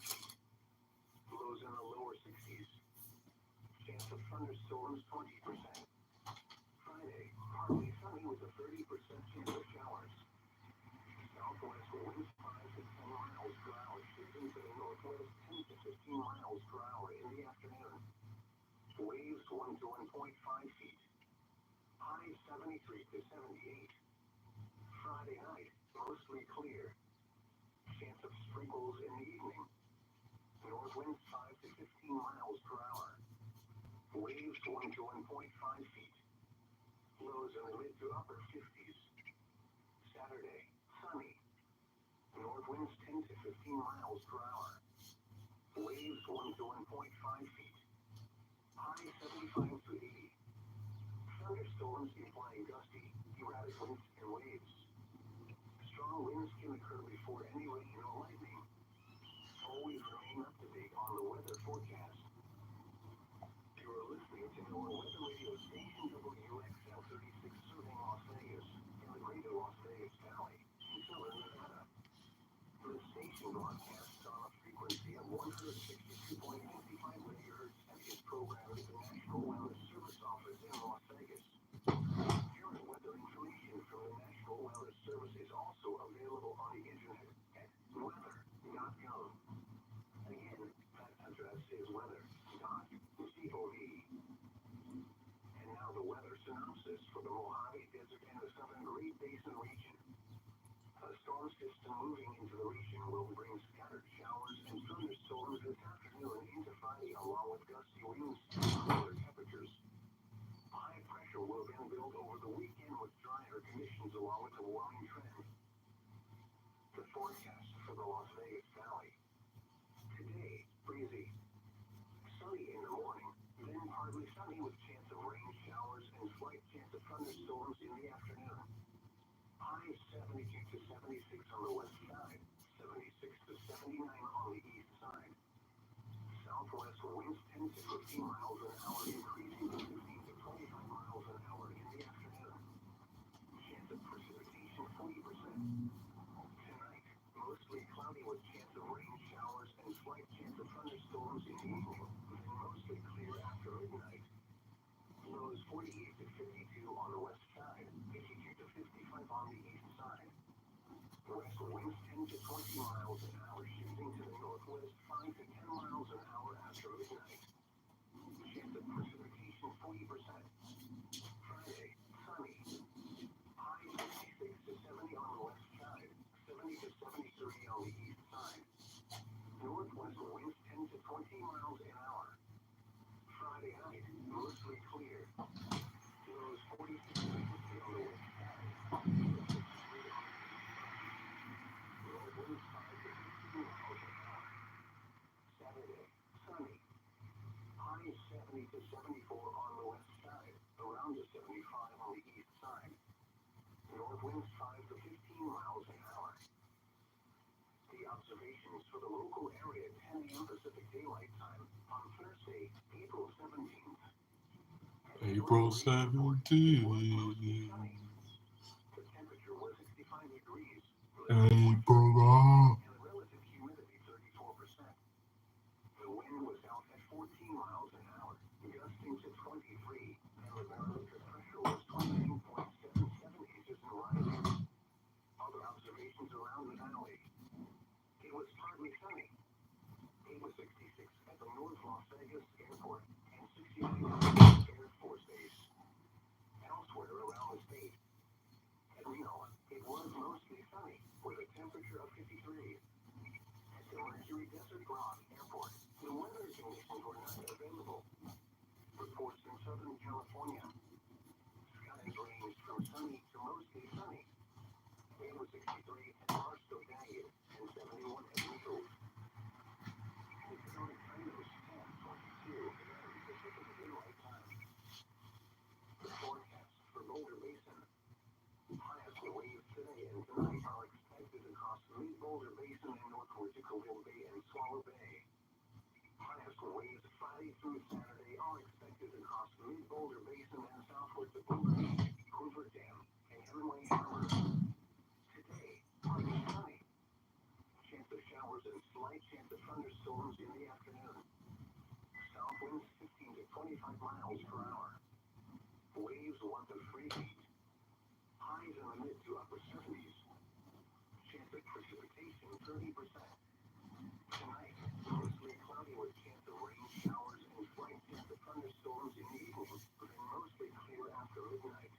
feet. Lows in the lower 60s. Chance of thunderstorms 20%. Friday, partly sunny with a 30% chance of showers. Southwest winds 5 to 10 miles per hour, shifting to the northwest 10 to 15 miles per hour in the afternoon. Waves 1 to 1.5 feet. High 73 to 78. Friday night, mostly clear. Chance of sprinkles in the evening. North winds 5 to 15 miles per hour. Waves 1 to 1.5 feet. Lows in the mid to upper 50s. Saturday, sunny. North winds 10 to 15 miles per hour. Waves 1 to 1.5 feet. High 75 to 80. Thunderstorms implying gusty, erratic winds and waves. Strong winds can occur before any rain or lightning. Always remain up to date on the weather forecast. You are listening to our weather radio station WXL 36 serving Las Vegas and the greater Las Vegas Valley in southern Nevada. The station broadcasts on a frequency of 162.55 megahertz and is programmed at the National Weather Service Office in Las Vegas. Current weather information from the National Weather Service is also available on the internet at weather.gov. Again, that address is weather.gov. And now the weather synopsis for the Mojave Desert and the Southern Great Basin region. A storm system moving into the region will bring scattered showers and thunderstorms this afternoon into Friday, along with gusty winds and cooler temperatures. High pressure will then build over the weekend with drier conditions along with a warming trend. The forecast for the Las Vegas Valley. Today, breezy. Sunny in the morning, then partly sunny with chance of rain showers and slight chance of thunderstorms in the afternoon. High 72 to 76 on the west side, 76 to 79 on the east side. Southwest winds 10 to 15 miles an hour, increasing to 15 to 25 miles an hour in the afternoon. Chance of precipitation 40%. Tonight, mostly cloudy with chance of rain showers and slight chance of thunderstorms in the evening, then mostly clear after midnight. Lows 48 to 52 on the west side, 52 to 55 on the east side. West winds 10 to 20 miles an hour, shifting to the northwest 5 to 10 miles an hour after midnight. Chance of precipitation 40%. Friday, sunny. High 66 to 70 on the west side, 70 to 73 on the east side. Northwest winds 10 to 20 miles an hour. Friday night, mostly clear. Lows 46 to 50 on the west side, 50 to 53 on the east side. North winds 5 to 15 miles an hour. Saturday, sunny. High 70 to 74 on the west side, around to 75 on the east side. North winds 5 to 15 miles an hour. The observations for the local area 10 a.m. Pacific Daylight Time on Thursday, April 17th. April 17th. The temperature was 65 degrees. April. And the relative humidity 34%. The wind was out at 14 miles an hour, gusting to 23, and the barometric pressure was 29.77 inches and rising. Other observations around the valley. It was partly sunny. It was 66 at the North Las Vegas Airport and 69 at the Air Force Base. Elsewhere around the state. At Reno, it was mostly sunny, with a temperature of 53. At the Mercury Desert Rock Airport, the weather conditions were not available. Reports in Southern California. Skies ranged from sunny to mostly sunny. It was 63 at Barstow Daggett and 71 at Nichols. The Dakota Kratos 1022 a.m. Pacific Daylight Time. The forecast for Boulder Basin. Highest waves today and tonight are expected across Mid-Boulder Basin and northward to Colville Bay and Swallow Bay. Highest waves Friday through Saturday are expected across Mid-Boulder Basin and southward to Boulder Beach, Hoover Dam, and Hemingway Harbor. Today, partly sunny. Chance of showers and slight chance of thunderstorms in the afternoon. South winds 15 to 25 miles per hour. Waves 1 to 3 feet. Highs in the mid to upper 70s. Chance of precipitation 30%. Tonight, mostly cloudy with chance of rain showers and slight chance of thunderstorms in the evening, then mostly clear after midnight.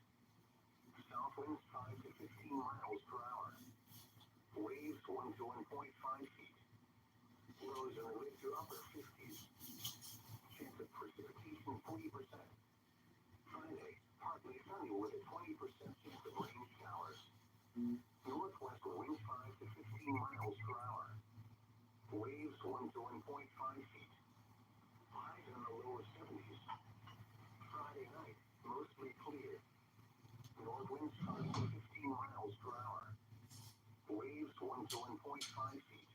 South winds 5 to 15 miles per hour. Waves 1 to 1.5 feet. Lows in the mid to upper 50s. Chance of precipitation 40%. Friday, partly sunny with a 20% chance of rain showers. Northwest winds 5 to 15 miles per hour. Waves 1 to 1.5 feet. Highs in the lower 70s. Friday night, mostly clear. North winds 5 to 15 miles per hour. Waves 1 to 1.5 feet.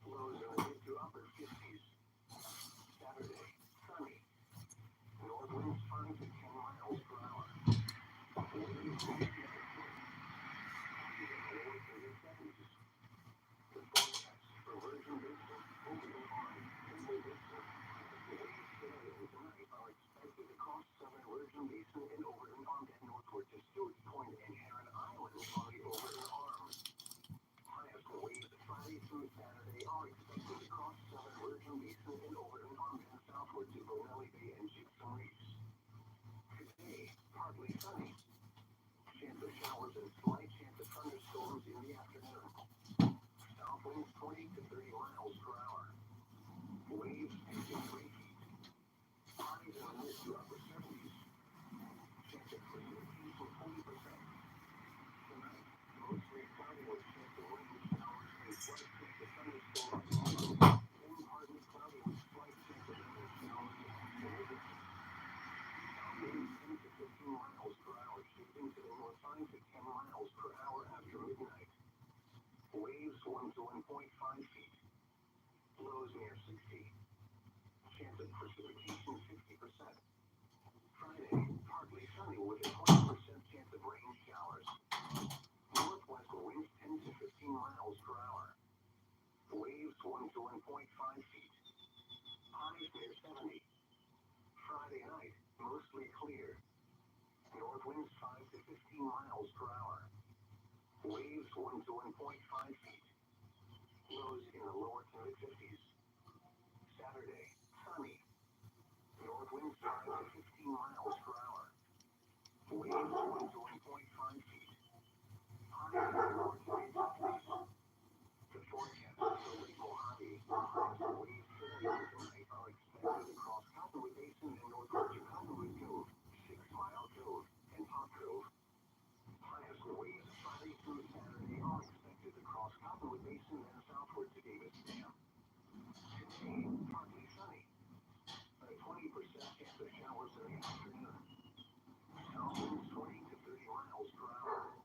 Lows in the mid to upper 50s. Saturday, sunny. North winds 5 to 10 miles per hour. Waves 1 to 1 foot. Highs in the lower to mid 70s. The forecast for Virgin Basin, Overland Park, Temple Basin, the waves today and tonight are expected across southern Virgin Basin and Overland Park and northward to Stewart's Point and Heron Island on the Overland Arm. Highest waves Friday through Saturday are expected across southern Virgin Basin and Overland Park and southward to Bonelli Bay and Gypsum Reefs. Today, partly sunny. Chance of showers and slight chance of thunderstorms in the afternoon. South winds 20 to 30 miles per hour. Waves 2 to 3 feet. Highs in the mid to upper 70s. Chance of precipitation 40%. Tonight, mostly cloudy with chance of rain showers and slight chance of thunderstorms tomorrow. Then partly cloudy with slight chance of rain showers after midnight. South winds 10 to 15 miles per hour, shifting to the north 5 to 10 miles per hour after midnight. Waves 1 to 1.5 feet. Lows near 60. Chance of precipitation 60%. Friday, partly sunny with a 20% chance of rain showers. Northwest winds 10 to 15 miles per hour. Waves 1 to 1.5 feet. Highs near 70. Friday night, mostly clear. North winds 5 to 15 miles per hour. Waves 1 to 1.5 feet. Lows in the lower to mid 50s. Saturday, sunny. North winds 5 to 15 miles per hour. Waves 1 to 1.5 feet. Highs in the lower to mid 50s. The forecast for Lake Mojave, highest waves today and tonight are expected across Cottonwood Basin and northward to Cottonwood Cove, 6 Mile Cove, and Pop Cove. Highest waves Friday through Saturday are expected across Cottonwood Basin and southward to Davis Dam. Today, partly sunny. A 20% chance of showers in the afternoon. South winds 20 to 30 miles per hour.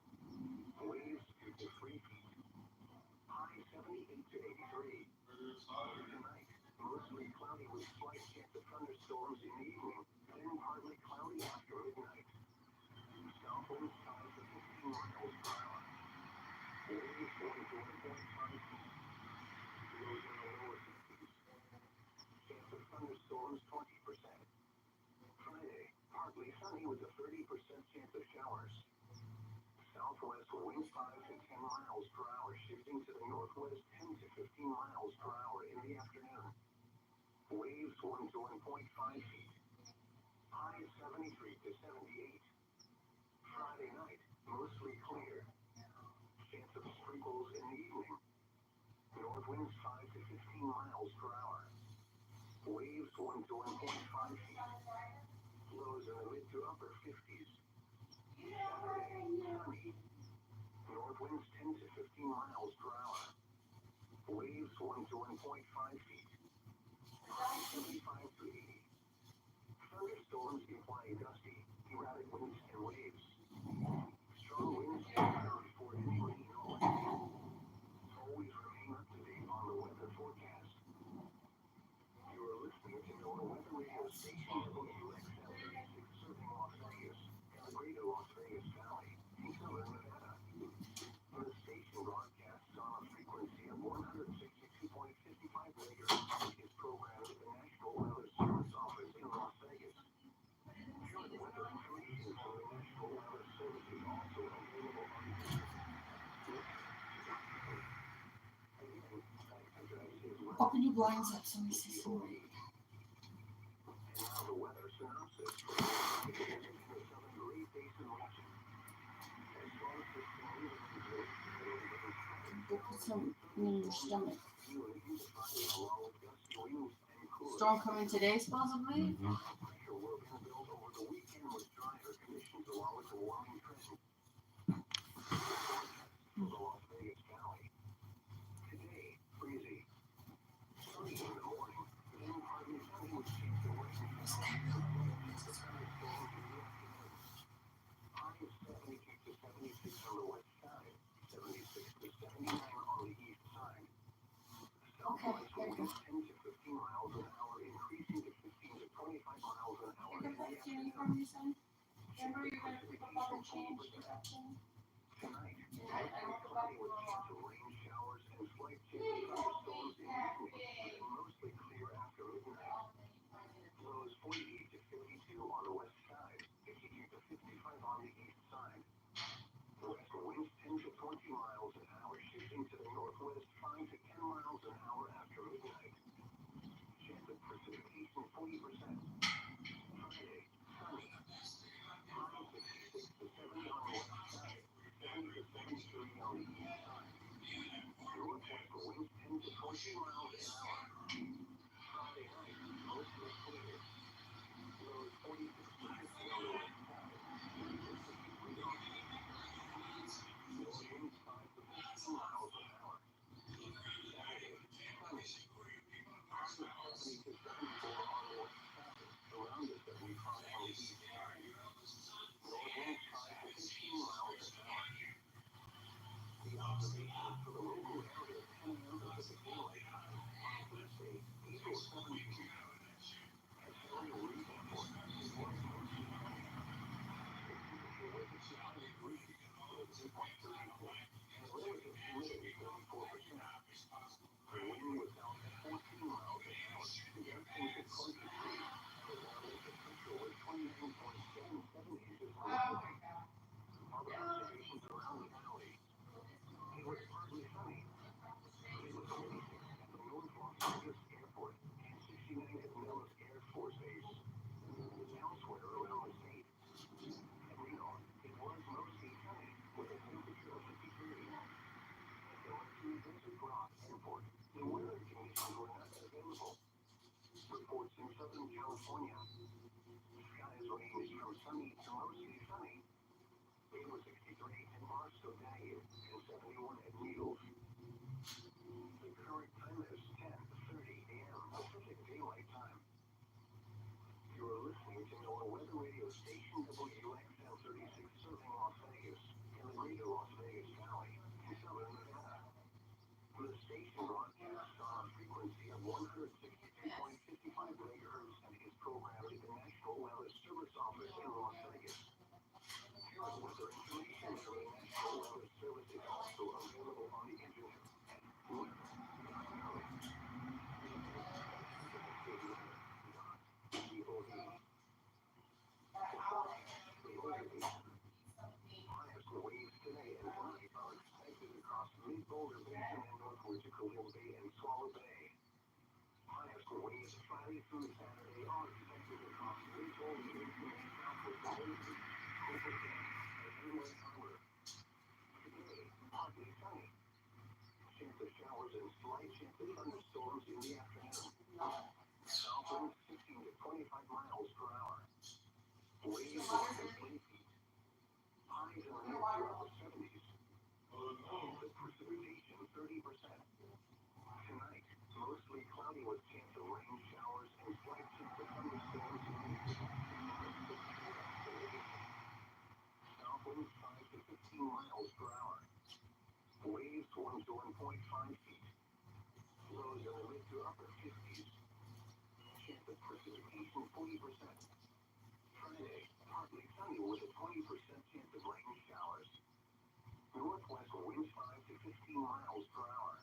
Waves 2 to 3 feet. High 78 to 83. Tonight, mostly cloudy with slight chance of thunderstorms in the evening, then partly cloudy after midnight. South winds 5 to 15 miles per hour. Waves 1 to 1.5 feet. Lows in the lower 60s. Chance of thunderstorms 20%. Friday, partly sunny with a 30% chance of showers. Southwest winds 5 to 10 miles per hour, shifting to the northwest 10 to 15 miles per hour in the afternoon. Waves 1 to 1.5 feet. Highs 73 to 78. Friday night, mostly clear. Chance of sprinkles in the evening. North winds 5 to 15 miles per hour. Waves 1 to 1.5 feet. Lows in the mid to upper 50s. Saturday, sunny. North winds 10 to 15 miles per hour. Waves 1 to 1.5 feet. Highs 75 to 80. Thunderstorms imply gusty, erratic winds and waves. Strong winds can occur before any rain or lightning. Always remain up to date on the weather forecast. You are listening to NOAA Weather Radio Station WXL 36 serving Las Vegas and the greater Las Vegas Valley in southern Nevada. The station broadcasts on a frequency of 162 Open your blinds up so we see some rain. And now the weather synopsis for the Mojave Desert and the Southern Great Basin region. A storm system moving into the region will bring scattered Go put some in your stomach. few and into Friday along with gusty winds and cooler. Storm coming today, supposedly. Pressure will then build over the weekend with drier conditions along with a warming trend. For the Las Vegas Valley. Today, breezy. Sunny in the morning, then partly sunny with chance of rain showers and slight chance of thunderstorms in the afternoon. High of 72 to 76 on the west side, 76 to 79 on the east side. Southwest winds 10 to 15 miles an hour, increasing to 15 to 25 miles an hour in the afternoon. From your son. Remember, you're gonna pick up all the change deduction. Tonight, mostly cloudy with chance of rain showers and slight chance of thunderstorms in the evening, then mostly clear after midnight. Lows 48 to 52 on the west side, 52 to 55 on the east side. West winds 10 to 20 miles an hour, shifting to the northwest 5 to 10 miles an hour after midnight. Chance of precipitation 40%. Friday, sunny. High 66 to 70 on the west side, 70 to 73 on the east side. Northwest winds 10 to 20 miles an hour. Friday night, mostly clear. Lows 46 to 50 on the west side, 50 to 63 on the east side. North winds 5 to 15 miles an hour. Saturday, sunny. High 70 to 74 on the west side, around to 75 on the east side. North winds 5 to 15 miles an hour. The observations for the local area 10 a.m. Pacific Daylight Time on Thursday, April 17th. At Cherry Reef Airport, it was mostly sunny. The temperature was 65 degrees, with dew point 36, and relative humidity 34%. The wind was out at 14 miles an hour, gusting to 20 degrees. The barometric pressure was 29.77 inches mercury. Other observations around the valley. It was partly sunny. It was 46 at the North Las Vegas Airport and 69 at Nellis Air Force Base. Elsewhere around the state. At Reno, it was mostly sunny with a temperature of 53. At the Mercury Desert Rock Airport, the weather conditions were not available. Reports in Southern California. Skies ranged from sunny to mostly sunny. It was 63 at Barstow Daggett and 71 at Needles. The current time is 10:30 a.m. Pacific Daylight Time. You're listening to NOAA Weather Radio Station WXL 36 serving Las Vegas and the greater Las Vegas Valley in southern Nevada. The station broadcasts on a frequency of 162.55 megahertz and is programmed at the National Weather Service Office in Las Vegas. Current weather information from the National Weather Service is also available on the internet at weather.noaa.gov. Forecast for Boulder Basin. Highest waves today and tonight are expected across mid-Boulder Basin and northward to Colville Bay and Swallow Bay. Highest waves Friday through Saturday are expected across mid-Boulder Basin and southward to Boulder Beach, Cooper Dam, and Inlet Harbor. Today, partly sunny. Chance of showers and slight chance of thunderstorms in the afternoon. South winds 15 to 25 miles per hour. Waves 1 to 3 feet. Highs in the mid to upper 70s. Chance of precipitation 30%. Tonight, mostly cloudy with chance of rain showers and slight chance of thunderstorms in the evening, then mostly clear after midnight. South winds 5 to 15 miles per hour. Waves 1 to 1.5 feet. Lows in the mid to upper 50s. Chance of precipitation 40%. Friday, partly sunny with a 20% chance of rain showers. Northwest winds 5 to 15 miles per hour.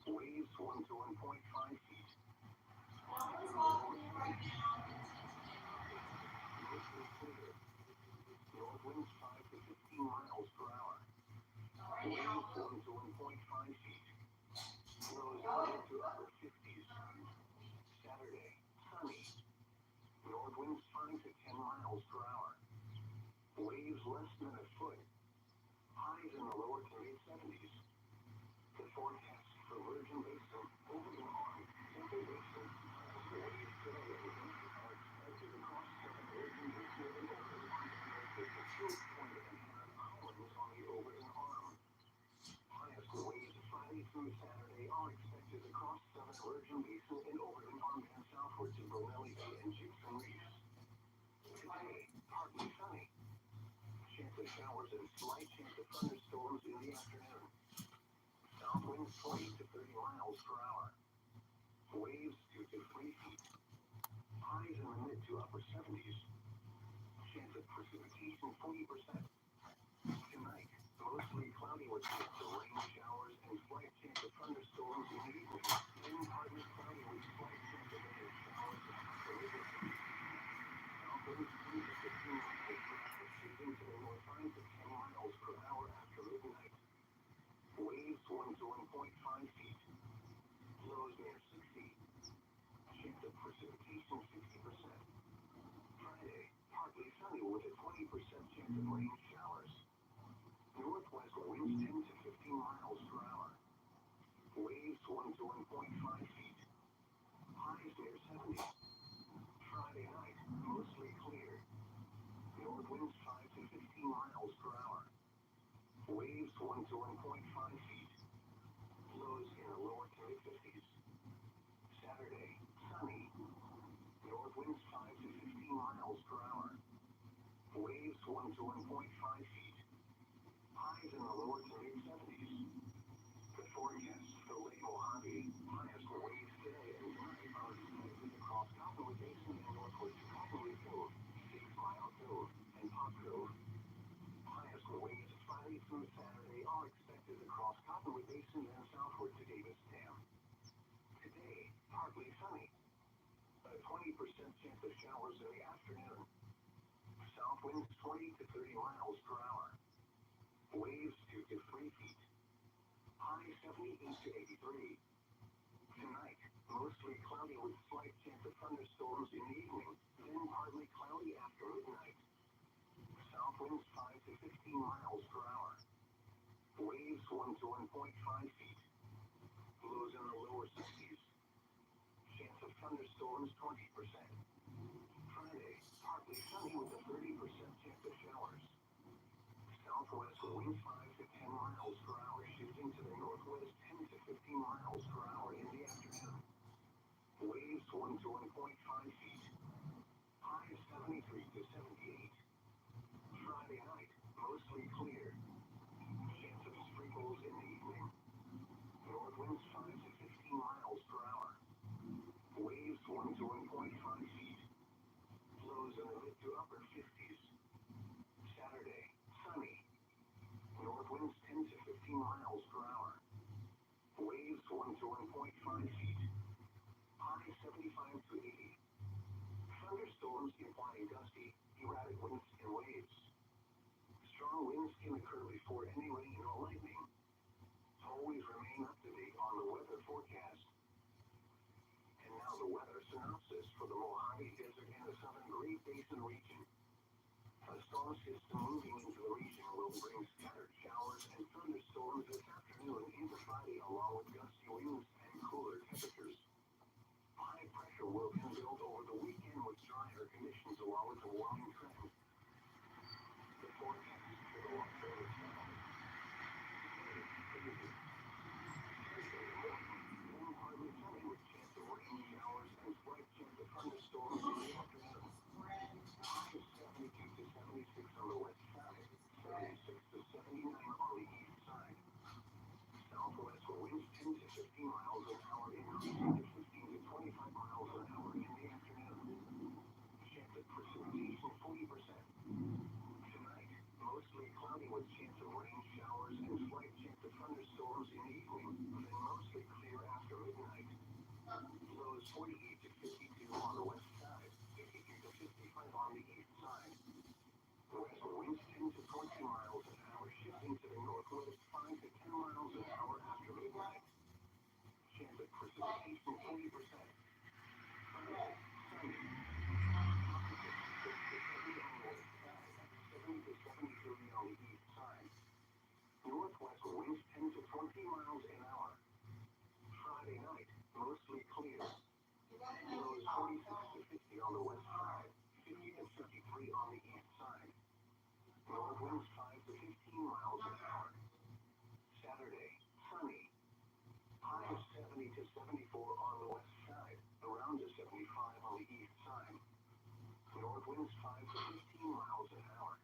Waves 1 to 1.5 feet. Highs in the lower 70s. Mostly clear. North winds 5 to 15 miles per hour. Waves 1 to 1.5 feet. Lows in the mid to upper miles per hour. Waves less than a foot. Highs in the lower to mid 70s. The forecast for Virgin Basin, Overland Arm, Temple Basin, the waves today and tonight are expected across southern Virgin Basin and Overland Arm with the choke point and Heron Islands on the Overland Arm. Highest waves Friday through Saturday are expected across southern Virgin Basin and Overland Arm and southward to Bonelli Bay and Gibson Reefs. Today, partly sunny. Chance of showers and slight chance of thunderstorms in the afternoon. South winds 20 to 30 miles per hour. Waves 2 to 3 feet. Highs in the mid to upper 70s. Chance of precipitation 40%. Tonight, mostly cloudy with chance of rain showers and slight chance of thunderstorms in the evening. Then partly cloudy with slight chance of rain showers after midnight. South winds 10 to 15 miles per hour, shifting to the north 5 to 10 miles per hour after midnight. Waves 1 to 1.5 feet. Lows near 60. Chance of precipitation 60%. Friday, partly sunny with a 20% chance of rain showers. Northwest winds 10 to 15 miles per hour. Waves 1 to 1.5 feet. Highs near 70. Friday night, mostly clear. North winds 5 to 15 miles per hour. Waves 1 to 1.5 feet. Lows in the lower to mid 50s. Saturday, sunny. North winds 5 to 15 miles per hour. Waves 1 to 1.5 feet. Highs in the lower to mid 70s. The forecast for Lake Mojave, highest waves today and tonight are expected across Cottonwood Basin and northward to Cottonwood Cove, 6 Mile Cove, and Pop Cove. Highest waves Friday through Saturday are expected across Cottonwood Basin and southward to Davis Dam. Today, partly sunny. A 20% chance of showers in the afternoon. South winds 20 to 30 miles per hour. Waves 2 to 3 feet. High 78 to 83. Tonight, mostly cloudy with slight chance of thunderstorms in the evening, then partly cloudy after midnight. South winds 5 to 15 miles per hour. Waves 1 to 1.5 feet. Lows in the lower 60s. Chance of thunderstorms 20%. Friday, partly sunny with a 30% chance of showers. Southwest winds 5 to 10 miles per hour, shifting to the northwest 10 to 15 miles per hour in the afternoon. Waves 1 to 1.5 feet. Highs 73 to 78. Friday night, mostly clear. Chance of sprinkles in the evening. North winds 5 to 15 miles per hour. Waves 1 to 1.5 feet. Lows in the mid to upper 50s. Saturday, sunny. North winds 10 to 15 miles per hour. Waves 1 to 1.5 feet. High 75 to 80. Thunderstorms implying gusty, erratic winds and waves. Strong winds can occur before any rain or lightning. Always remain up to date on the weather forecast. And now the weather synopsis for the Mojave Desert and the Southern Great Basin region. A storm system moving into the region will bring scattered showers and thunderstorms this afternoon into Friday, along with gusty winds and cooler temperatures. High pressure will then build over the weekend with drier conditions along with a warming trend. The forecast for the Los Angeles Valley. Thursday morning, then partly sunny with chance of rain showers and slight chance of thunderstorms in the afternoon. Highs 72 to 76 on the west side, 76 to 79 on the east side. Southwest winds 10 to 15 miles an hour, increasing to 15 to 25 miles an hour in the afternoon. Chance of precipitation 40%. Tonight, mostly cloudy with chance of rain showers and slight chance of thunderstorms in the evening, then mostly clear after midnight. Lows 48 to 52 on the west side, 52 to 55 on the east side. West winds 10 to 20 miles an hour, shifting to the northwest 5 to 10 miles an hour after midnight. Chance of precipitation 40%. Sunday, sunny. Highs 6 to 70 on 70-30 on the east side. Northwest winds 10 to 20 miles an hour. Friday night, mostly clear. Lows 46 to 50 on the west side, 50 to 53 on the east side. North winds 5 to 15 miles an hour. Saturday, sunny. High of 70 to 74 on the west side, around to 75 on the east side. North winds 5 to 15 miles an hour.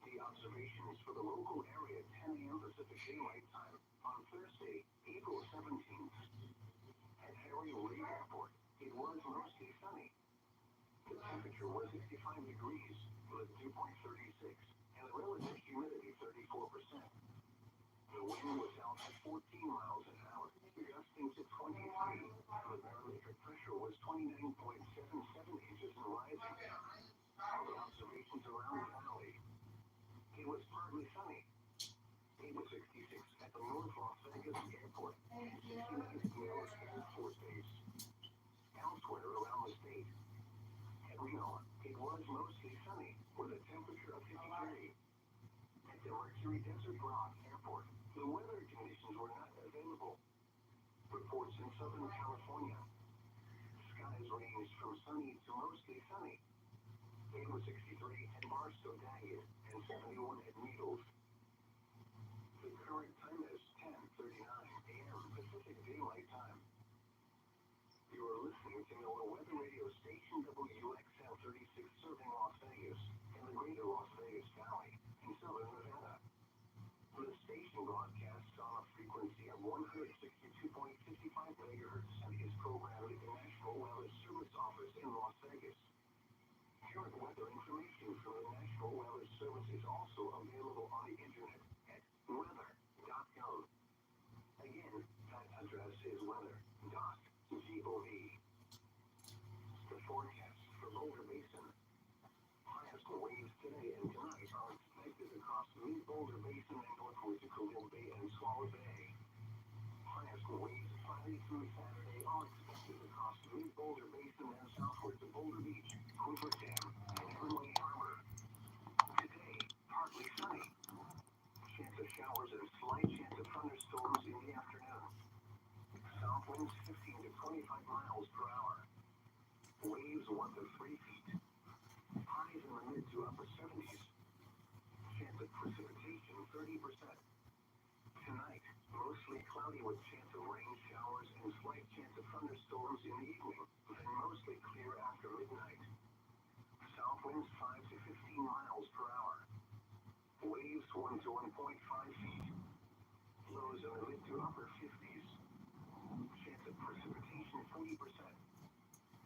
The observations for the local area 10 a.m. Pacific Daylight Time on Thursday, April 17th. At Harry Reid Airport, it was mostly sunny. The temperature was 65 degrees, with dew point 36, and the relative humidity 34%. The wind was out at 14 miles an hour, gusting to 23, and the barometric pressure was 29.77 inches and rising. The observations around the valley. It was partly sunny. It was 66 at the North Las Vegas Airport and 69 at Nellis Air Force Base. Elsewhere around the state. At Reno, it was mostly sunny, with a temperature of 53. At the Mercury Desert Rock Airport, the weather conditions were not available. Reports in Southern California. Skies ranged from sunny to mostly sunny. It was 63 at Barstow Daggett and 71 at Needles. The current time is 10:39 a.m. Pacific Daylight Time. You are listening to NOAA Weather Radio Station WXL 36 serving Las Vegas and the greater Las Vegas Valley in southern Nevada. The station broadcasts on a frequency of 162.55 megahertz and is programmed at the National Weather Service Office in Las Vegas. Current weather information from the National Weather Service is also available on the internet at weather.gov. Again, that address is weather.gov. The forecast for Boulder Basin. Highest waves today and tonight are expected across mid-Boulder Basin and northward to Colville Bay and Swallow Bay. Highest waves Friday through Saturday are expected across mid-Boulder Basin and southward to Boulder Beach, Hoover Dam, and Hemingway Harbor. Today, partly sunny. Chance of showers and slight chance of thunderstorms in the afternoon. South winds 15 to 25 miles per hour. Waves 1 to 3 feet. Highs in the mid to upper 70s. Chance of precipitation 30%. Tonight, mostly cloudy with chance of rain showers and slight chance of thunderstorms in the evening, then mostly clear after midnight. South winds 5 to 15 miles per hour. Waves 1 to 1.5 feet. Lows in the mid to upper 50s. Chance of precipitation 40%.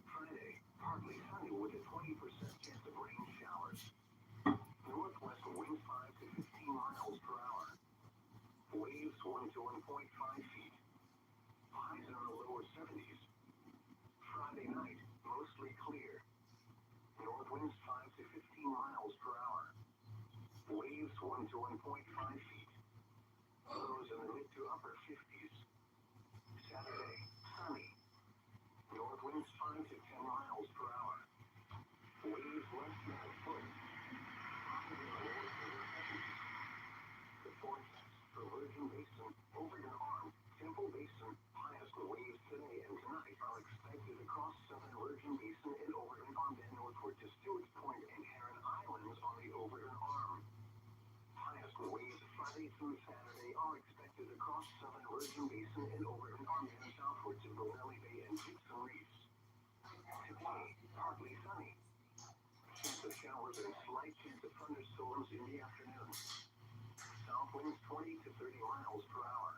Friday, partly sunny with a 20% chance of rain showers. Northwest winds 5 to 15 miles per hour. Waves 1 to 1.5 feet. Highs in the lower 70s. Friday night, mostly clear. North winds 5 to 15 miles per hour. Waves 1 to 1.5 feet. Lows in the mid to upper 50s. Saturday, sunny. North winds 5 to 10 miles per hour. Waves less than a foot. Highs in the lower 70s. The forecast for Virgin Basin, Overton Arm, Temple Basin, highest waves today and tonight are expected across southern Virgin Basin and Overton Arm and northward to Stewart's Point and Heron Islands on the Overton Arm. Highest waves Friday through Saturday are expected across southern Virgin Basin and Overton Arm and southward to Bonelli Bay and Gibson Reefs. Today, partly sunny. Chance of showers and slight chance of thunderstorms in the afternoon. South winds 20 to 30 miles per hour.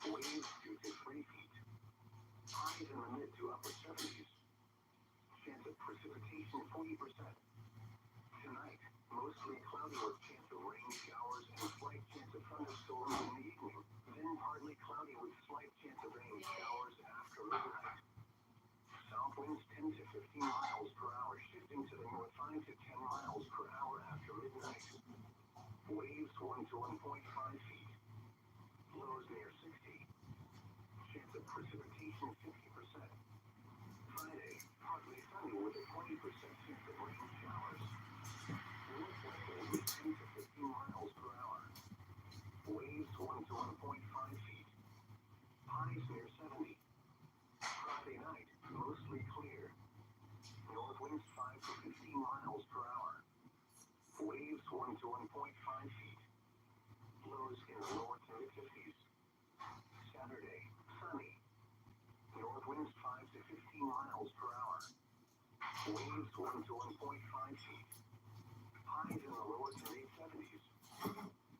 Waves 2 to 3 feet. Highs in the mid to upper 70s. Chance of precipitation 40%. Tonight, mostly cloudy with chance of rain showers and slight chance of thunderstorms in the evening, then partly cloudy with slight chance of rain showers after midnight. South winds 10 to 15 miles per hour, shifting to the north 5 to 10 miles per hour after midnight. Waves 1 to 1.5 feet. Lows near 60. Chance of precipitation 50%. Friday, partly sunny with a 20% chance of rain showers. Northwest 10 to 15 miles per hour. Waves 1 to 1.5 feet. Highs near 70. Friday night, mostly clear. North winds 5 to 15 miles per hour. Waves 1 to 1.5 feet. Lows in the lower to mid-50s. Saturday, sunny. North winds 5 to 15 miles per hour. Waves 1 to 1.5 feet. Highs in the lower to mid-70s.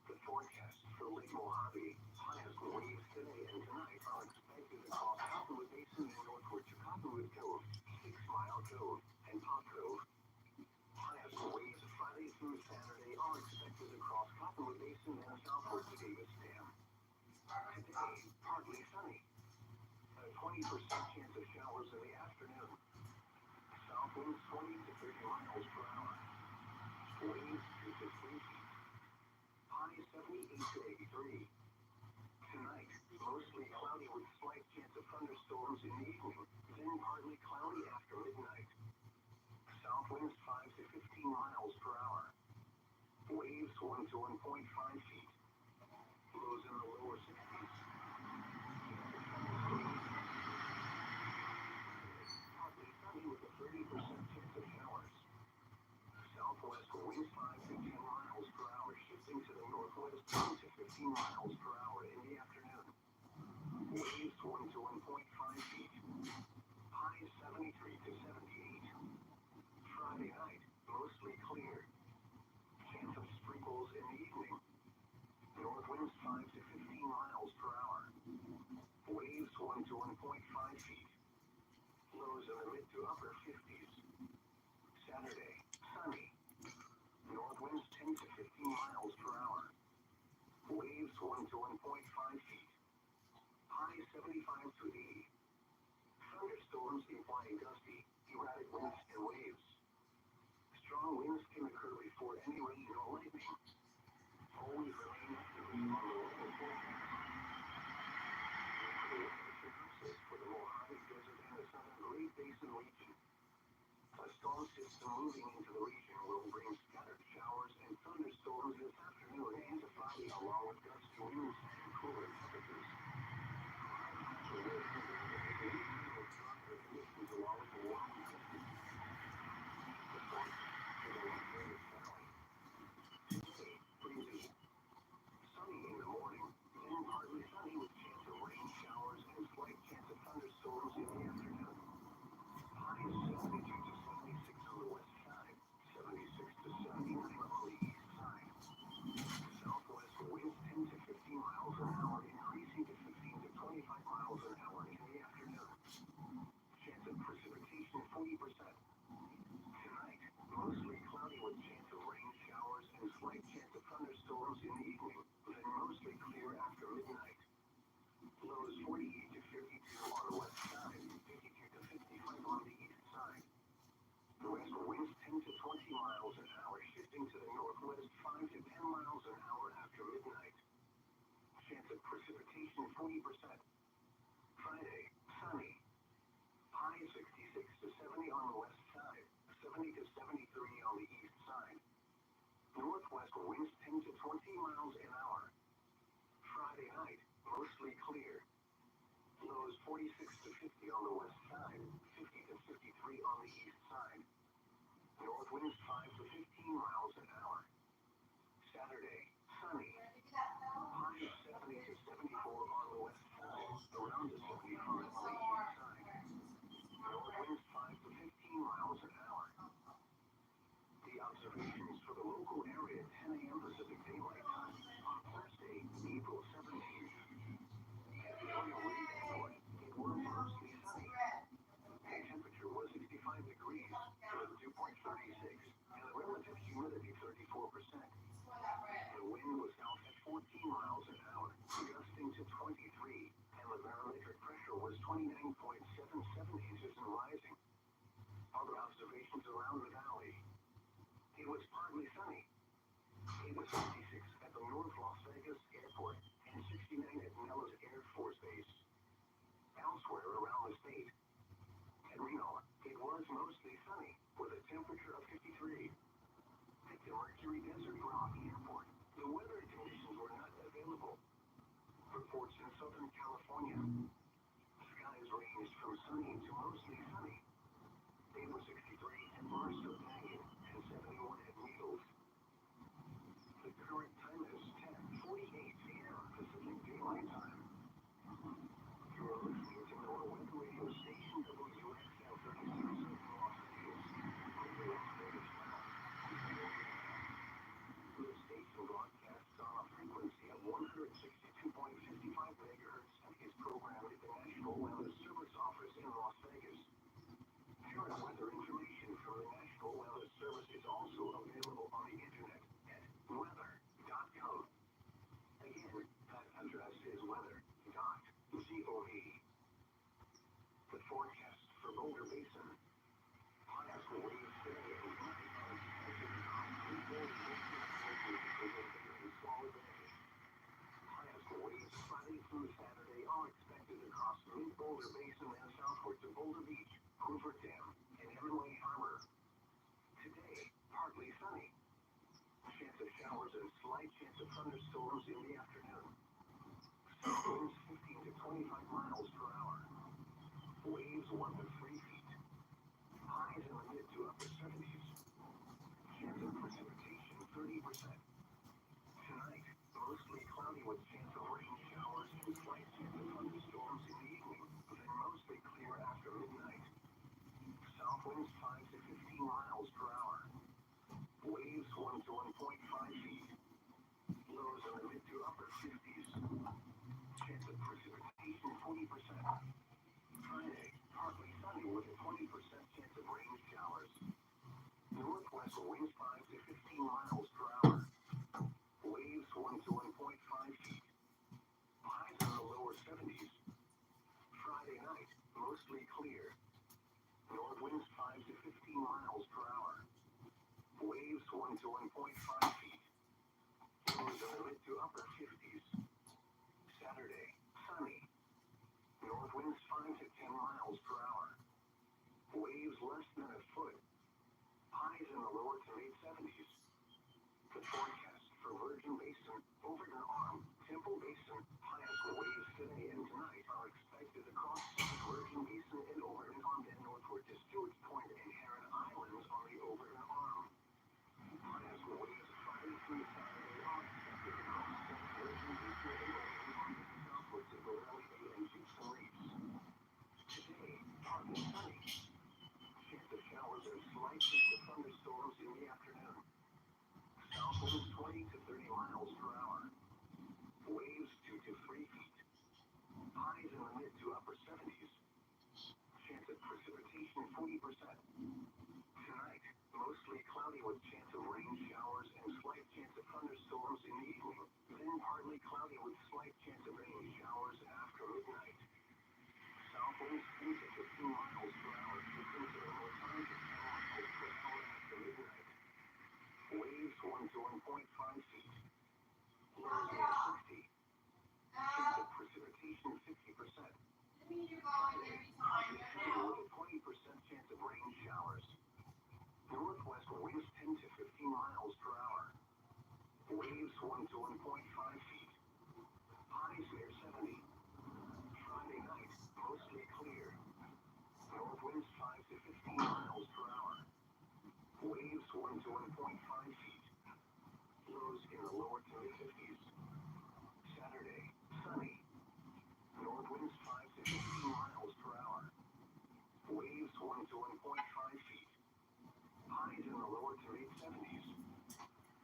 The forecast for Lake Mojave, highest waves today and tonight are expected across Cottonwood Basin and northward to Cottonwood Cove, 6 Mile Cove, and Pot Cove. Highest waves Friday through Saturday are expected across Cottonwood Basin and southward to Davis Dam. Today, partly sunny. A 20% chance of showers in the afternoon. South winds 20 to 30 miles per hour. Waves 2 to 3 feet. High 78 to 83. Tonight, mostly cloudy with slight chance of thunderstorms in the evening, then partly cloudy after midnight. South winds 5 to 15 miles per hour. Waves 1 to 1.5 feet. Lows in the lower 60s. Partly sunny with a 30% chance of showers. Southwest winds 5 to 10 miles per hour, shifting to the northwest 10 to 15 miles per hour in the afternoon. Waves 1 to 1.5 feet. Highs 73 to 78. Friday night, mostly clear. Chance of sprinkles in the evening. North winds 5 to 15 miles per hour. Waves 1 to 1.5 feet. Lows in the mid to upper 50s. Saturday, sunny. North winds 10 to 15 miles per hour. Waves 1 to 1.5 feet. High 75 to 80. Thunderstorms implying gusty, erratic winds and waves. Strong winds can occur before any rain or lightning. Always remain actively on the local forecast. The weather synopsis for the Mojave Desert and the Southern Great Basin region. A storm system moving into the region will bring scattered showers and thunderstorms this afternoon into Friday, along with gusty winds and cooler temperatures. The wind will drier conditions along with warm temperatures. The forecast for the Las Vegas Valley. Today, breezy. Sunny in the morning, then partly sunny with chance of rain showers and slight chance of thunderstorms in the afternoon. Highs 72 to 76 on the west side, 76 to 79 on the east side. Southwest winds 10 to 15 miles an hour, increasing to 15 to 25 miles an hour in the afternoon. Chance of precipitation 40%. Tonight, mostly cloudy with chance of rain showers and slight chance of thunderstorms in the evening, then mostly clear after midnight. Lows 48 to 52 on the west side, 52 to 55 on the east side. The west winds 10 to 20 miles an hour, shifting to the northwest 5 to 10 miles an hour after midnight. Chance of precipitation 40%. Friday, sunny. High 66 to 70 on the west side, 70 to 73 on the east side. Northwest winds 10 to 20 miles an hour. Friday night, mostly clear. Lows 46 to 50 on the west side, 50 to 53 on the east side. North winds 5 to 15 miles an hour. Saturday, sunny. High 70 to 74 on the west side, around to 75 on the east side. North winds 5 to 15 miles an hour. The observations for the local area 10 a.m. Pacific Daylight Time on Thursday, April 17th. At the area wind airport, it was mostly sunny. The temperature was 65 degrees, with dew point 36, and the relative humidity 34%. The wind was out at 14 miles an hour, gusting to 23, and the barometric pressure was 29.77 inches and rising. Other observations around the valley. It was partly sunny. It was 56 at the North Las Vegas Airport and 69 at Nellis Air Force Base. Elsewhere around the state. At Reno, it was mostly sunny with a temperature of 53. At Mercury Desert Rock Airport, the weather conditions were not available. Reports in Southern California. Skies ranged from sunny to mostly sunny. It was 63 at Barstow Canyon and 71 at Needles. The current time is 10:48 p.m. Pacific Daylight Time. You are listening to NOAA Weather Radio Station WXL 36 in Las Vegas. Over Las Vegas now. The station broadcasts on a frequency of 162.55 megahertz and is programmed at the National Weather Service Office in Las Vegas. Current weather information from the National Weather Service is also available on the internet at weather.gov. Again, that address is weather.gov. The forecast for Boulder Basin. Highest waves today and tonight are expected across the Boulder Basin because of very small advantage. Highest waves Friday through Saturday are expected across mid-Boulder Basin and southward to Boulder Beach, Hoover Dam, and Hemingway Harbor. Today, partly sunny. Chance of showers and slight chance of thunderstorms in the afternoon. South winds 15 to 25 miles per hour. Waves 1 to 3 feet. Highs in the mid to upper 70s. Chance of precipitation 30%. Tonight, mostly cloudy with chance of rain showers and slight chance of thunderstorms in the evening, then mostly clear after midnight. South winds 5 to 15 miles per hour. Waves 1 to 1.5 feet. Lows in the mid to upper 50s. Chance of precipitation 40%. Friday, partly sunny with a 20% chance of rain showers. Northwest winds 5 to 15 miles per hour. Waves 1 to 1.5 feet. Highs in the lower 70s. Friday night, mostly clear. North winds 5 to 15 miles per hour. Waves 1 to 1.5 feet. Lows in the mid to upper 50s. Saturday, sunny. North winds 5 to 10 miles per hour. Waves less than a foot. Highs in the lower to mid 70s. The forecast for Virgin Basin, Overton Arm, Temple Basin, highest waves today and tonight are expected across Virgin Basin and Overton Arm and northward to Stewart's Point and Heron Islands on the Overton Arm. Highest waves Friday through Saturday are expected across Virgin Basin and Overton Arm and southward to Borelli Bay and Gibson Reefs. Today, partly sunny. Chance of showers and slight chance of thunderstorms in the afternoon. South winds 20 to 30 miles per hour. Waves 2 to 3 feet. Highs in the mid to upper 70s. Chance of precipitation 40%. Tonight, mostly cloudy with chance of rain showers and slight chance of thunderstorms in the evening, then partly cloudy with slight chance of rain showers after midnight. South winds 10 to 15 miles per hour, shifting to the north 5 to 10 miles per hour after midnight. Waves 1 to 1.5 feet. Lows near 60. Chance of precipitation 50%. Friday, partly sunny with a 20% chance of rain showers. Northwest winds 10 to 15 miles per hour. Waves 1 to 1.5 feet. Highs near 70. Friday night, mostly clear. North winds 5 to 15 miles per hour. Waves 1 to 1.5 feet. Lows in the lower to mid 50s. Saturday, sunny. North winds 5 to 15 miles per hour. Waves 1 to 1.5 feet. Highs in the lower to mid 70s.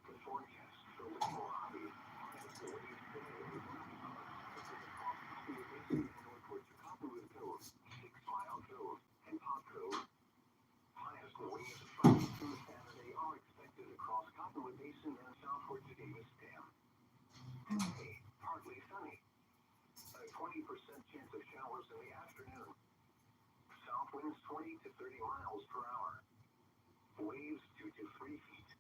The forecast for Lake Mojave. Highest waves today and tonight are expected across Cottonwood Basin and northward to Cottonwood Cove, 6 Mile Cove, and Pot Cove. Highest waves Friday through Saturday are expected across Cottonwood Basin and southward to Davis Dam. Today, partly sunny. A 20% chance of showers in the afternoon. South winds 20 to 30 miles per hour. Waves 2 to 3 feet.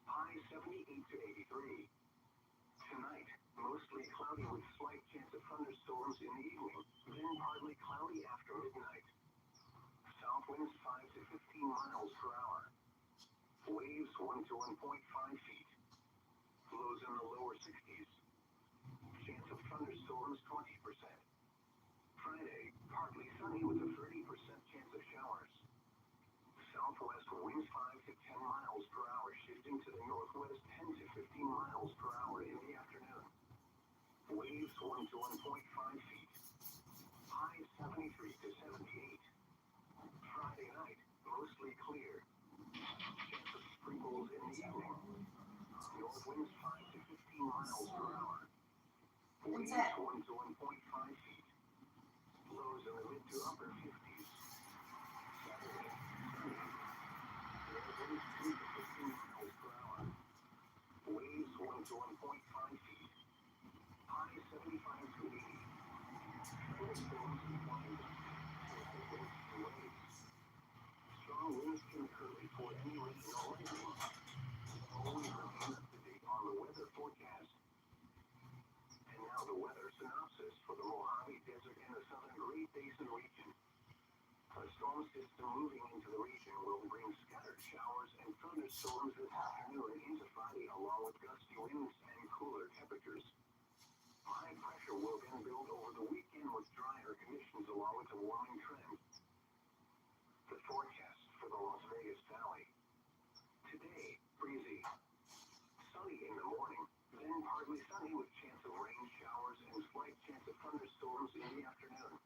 High 78 to 83. Tonight, mostly cloudy with slight chance of thunderstorms in the evening, then partly cloudy after midnight. South winds 5 to 15 miles per hour. Waves 1 to 1.5 feet. Lows in the lower 60s. Chance of thunderstorms 20%. Friday, partly sunny with a 30% chance of showers. Southwest winds 5 to 10 miles per hour, shifting to the northwest 10 to 15 miles per hour in the afternoon. Waves 1 to 1.5 feet. Highs 73 to 78. Friday night, mostly clear. Chance of sprinkles in the evening. North winds 5 to 15 miles per hour. Waves 1 to 1.5 feet. Lows in the mid to upper 50s. Saturday, sunny. North winds 2 to 15 miles per hour. Waves 1 to 1.5 feet. High 75 to 80. Thunderstorms and flying dust. High winds and waves. Strong winds can occur before any rain or lightning. Always remain up to date on the weather forecast. And now the weather synopsis for the Mojave Desert and the Southern Great Basin region. A storm system moving into the region will bring scattered showers and thunderstorms this afternoon into Friday, along with gusty winds and cooler temperatures. High pressure will then build over the weekend with drier conditions along with a warming trend. The forecast for the Las Vegas Valley. Today, breezy. Sunny in the morning, then partly sunny with chance of rain showers and slight chance of thunderstorms in the afternoon.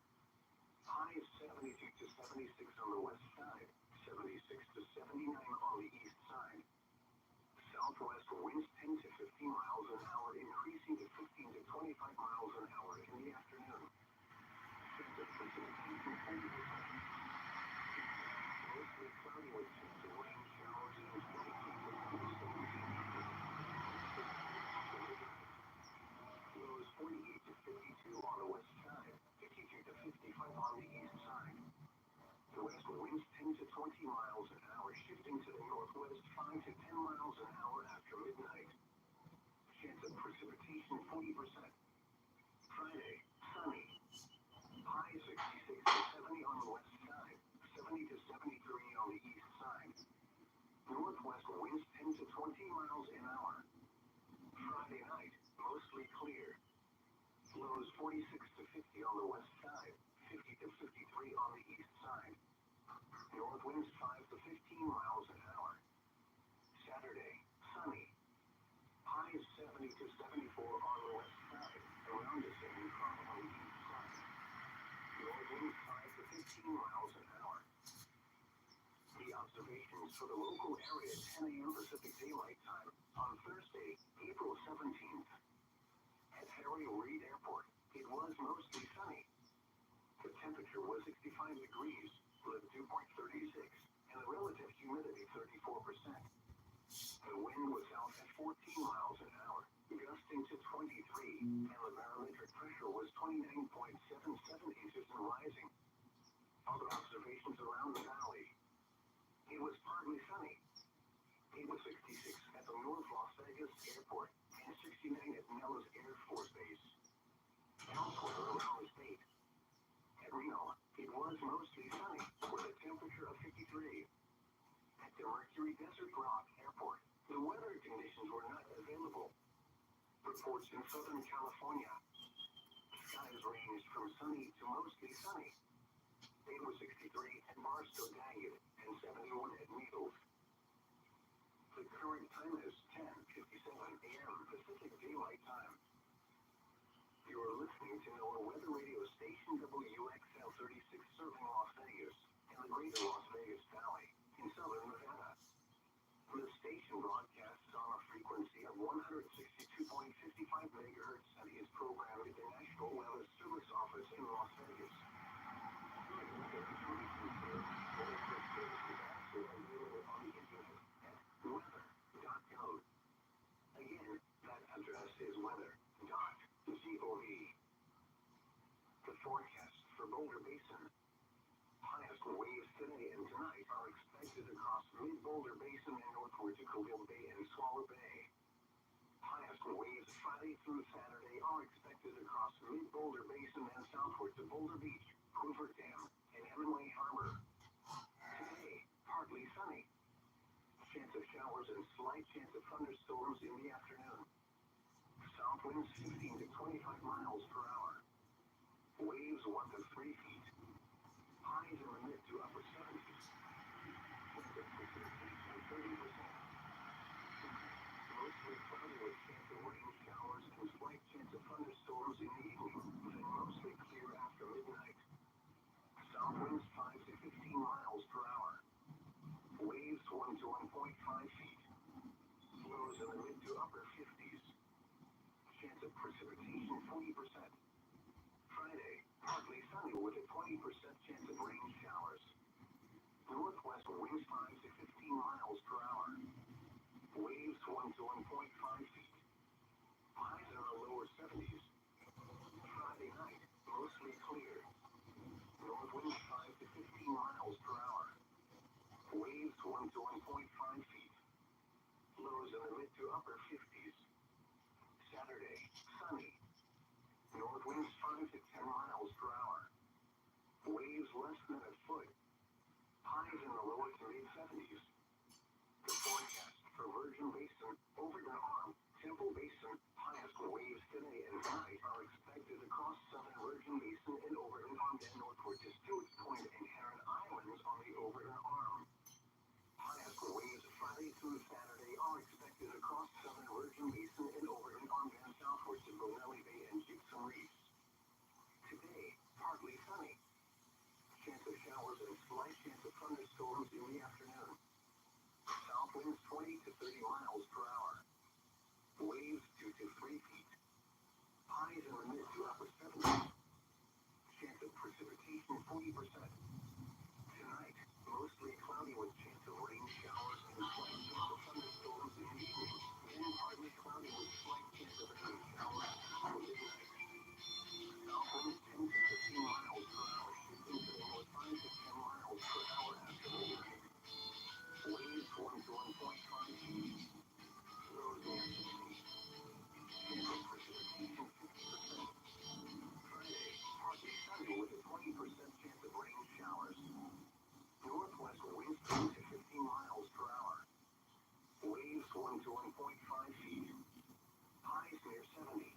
High is 72 to 76 on the west side, 76 to 79 on the east side. Southwest winds 10 to 15 miles an hour, increasing to 15 to 25 miles an hour in the afternoon. Chance of precipitation 40%. Mostly cloudy with chance of rain showers and slight chance of thunderstorms in the afternoon. Lows 48 to 52 on the west side, 52 to 55 on the east side. The west winds 10 to 20 miles an hour, shifting to the northwest 5 to 10 miles an hour after midnight. Chance of precipitation 40%. Friday, sunny. High 66 to 70 on the west side, 70 to 73 on the east side. Northwest winds 10 to 20 miles an hour. Friday night, mostly clear. Lows 46 to 50 on the west side, 50 to 53 on the east side. North winds 5 to 15 miles an hour. Saturday, sunny. High is 70 to 74 on the west side, around the same crop on the east side. North winds 5 to 15 miles an hour. The observations for the local area 10 a.m. Pacific Daylight Time on Thursday, April 17th. At Harry Reid Airport, it was mostly sunny. The temperature was 65 degrees, with dew point 36, and the relative humidity 34%. The wind was out at 14 miles an hour, gusting to 23, and the barometric pressure was 29.77 inches and rising. Other observations around the valley. It was partly sunny. It was 66 at the North Las Vegas Airport and 69 at Nellis Air Force Base. Elsewhere around the state. At Reno, it was mostly sunny with a temperature of 53. At the Mercury Desert Rock Airport, the weather conditions were not available. Reports in Southern California. Skies ranged from sunny to mostly sunny. It was 63 at Barstow Daggett and 71 at Needles. The current time is 10:57 a.m. Pacific Daylight Time. You are listening to NOAA Weather Radio Station WXL 36 serving Las Vegas and the greater Las Vegas Valley in southern Nevada. The station broadcasts on a frequency of 162.55 megahertz and is programmed at the National Weather Service Office in Las Vegas. Current weather information services also available on the internet at weather.gov. Again, that address is weather.gov. The forecast for Boulder Basin. Highest waves today and tonight are expected across mid-Boulder Basin and northward to Coville Bay and Swallow Bay. Highest waves Friday through Saturday are expected across mid-Boulder Basin and southward to Boulder Beach, Hoover Dam, and Hemingway Harbor. Today, partly sunny. Chance of showers showers and slight chance of thunderstorms in the afternoon. South winds 15 to 25 miles per hour. Waves 1 to 3 feet. Highs in the mid to upper 70s. Chance of precipitation 30%. Mostly cloudy with chance of rain showers and slight chance of thunderstorms in the evening, then mostly clear after midnight. South winds 5 to 15 miles per hour. Waves 1 to 1.5 feet. Lows in the mid to upper 50s. Chance of precipitation 40%. Friday, partly sunny with a 20% chance of rain showers. Northwest winds 5 to 15 miles per hour. Waves 1 to 1.5 feet. Highs in the lower 70s. Friday night, mostly clear. North winds 5 to 15 miles per hour. Waves 1 to 1.5 feet. Lows in the mid to upper 50s. Saturday, sunny. North winds 5 to 10 miles per hour. Waves less than a foot. Highs in the lower to mid 70s. The forecast for Virgin Basin, Overton Arm, Temple Basin, highest waves today and tonight are expected across southern Virgin Basin and Overton Arm and northward to Stewart's Point and Heron Islands on the Overton Arm. Highest waves Friday through Saturday are expected across southern Virgin Basin and Overton Arm and southward to Bonelli Bay and Gypsum Reefs. Today, partly sunny. Chance of showers and slight chance of thunderstorms in the afternoon. South winds 20 to 30 miles per hour. Waves 2 to 3 feet. Highs in the mid to upper 70s. Chance of precipitation 40%. Tonight, mostly cloudy with chance of rain showers and slight chance of thunderstorms in the evening. Then partly cloudy with slight chance of rain showers after midnight. South winds 10 to 15 miles per hour, shifting to the north 5 to 10 miles per hour after midnight. Waves 1 to 1.5 feet. Lows near 60. Chance of precipitation 50%. Friday, partly sunny with a 20% chance of rain showers. Northwest winds 10 to 15 miles per hour. Waves 1 to 1.5 feet. Highs near 70.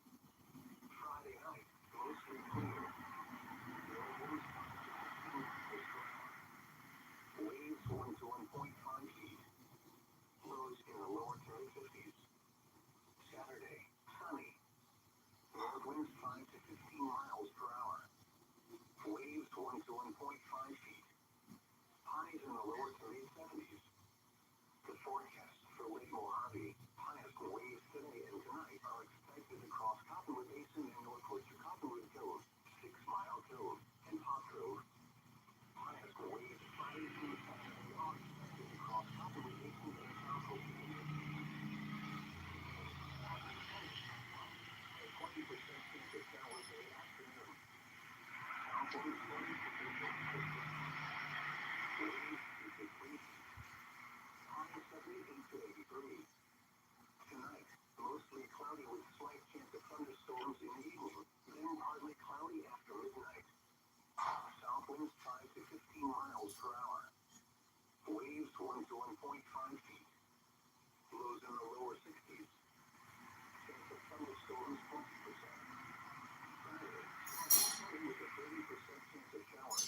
Friday night, mostly clear. North winds 5 to 15 miles per hour. Waves 1 to 1.5 feet. Lows in the lower to mid-50s. Saturday, sunny. North winds 5 to 15 miles per hour. Waves 1 to 1.5 feet. Highs in the lower to mid-70s. The forecast for Lake Mojave, highest waves today and tonight are expected across Cottonwood Basin and northward to Cottonwood Cove, 6 Mile Cove, and Hot Cove. Highest waves Friday through Saturday are expected across Cottonwood Basin and southward to the a 20% chance of showers in the afternoon. South winds 40 to 50 miles per hour. Waves 2 to 3 feet. Highs 78 to 83. Tonight, mostly cloudy with slight chance of thunderstorms in the evening, then partly cloudy after midnight. South winds 5 to 15 miles per hour. Waves 1 to 1.5 feet. Lows in the lower 60s. Chance of thunderstorms 20%. Friday, partly with a 30% chance of showers.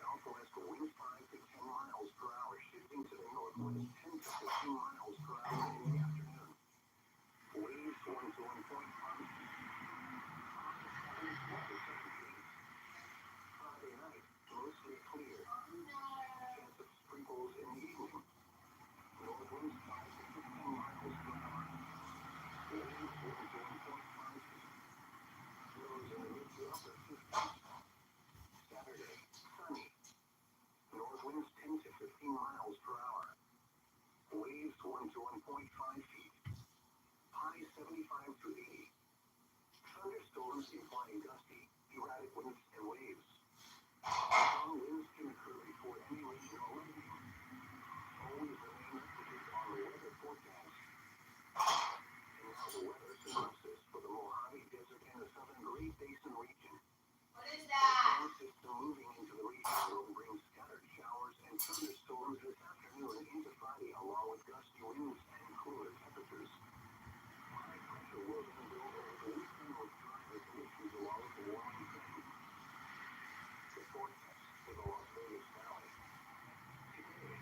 Southwest winds 5 to 10 miles per hour, shifting to the northwest 10 to 15 miles per hour in the afternoon. Waves 1 to 1.5 feet. Highs 7 to 78. Friday night, mostly clear. Chance of sprinkles in the evening. North winds 5 to 15 miles per hour. Waves 1 to 1.5 feet. Lows in the mid to upper 50s. Saturday, sunny. North winds 10 to 15 miles per hour. Waves 1 to 1.5 feet. Highs 75 to 80. Thunderstorms implying gusty, erratic winds and waves. Strong winds can occur before any rain or lightning. Always remain up to date on the weather forecast. And now the weather synopsis for the Mojave Desert and the Southern Great Basin region. What is The that? storm system moving into the region will bring scattered showers and thunderstorms this afternoon into Friday along with gusts forecast for the Las Vegas Valley. Today,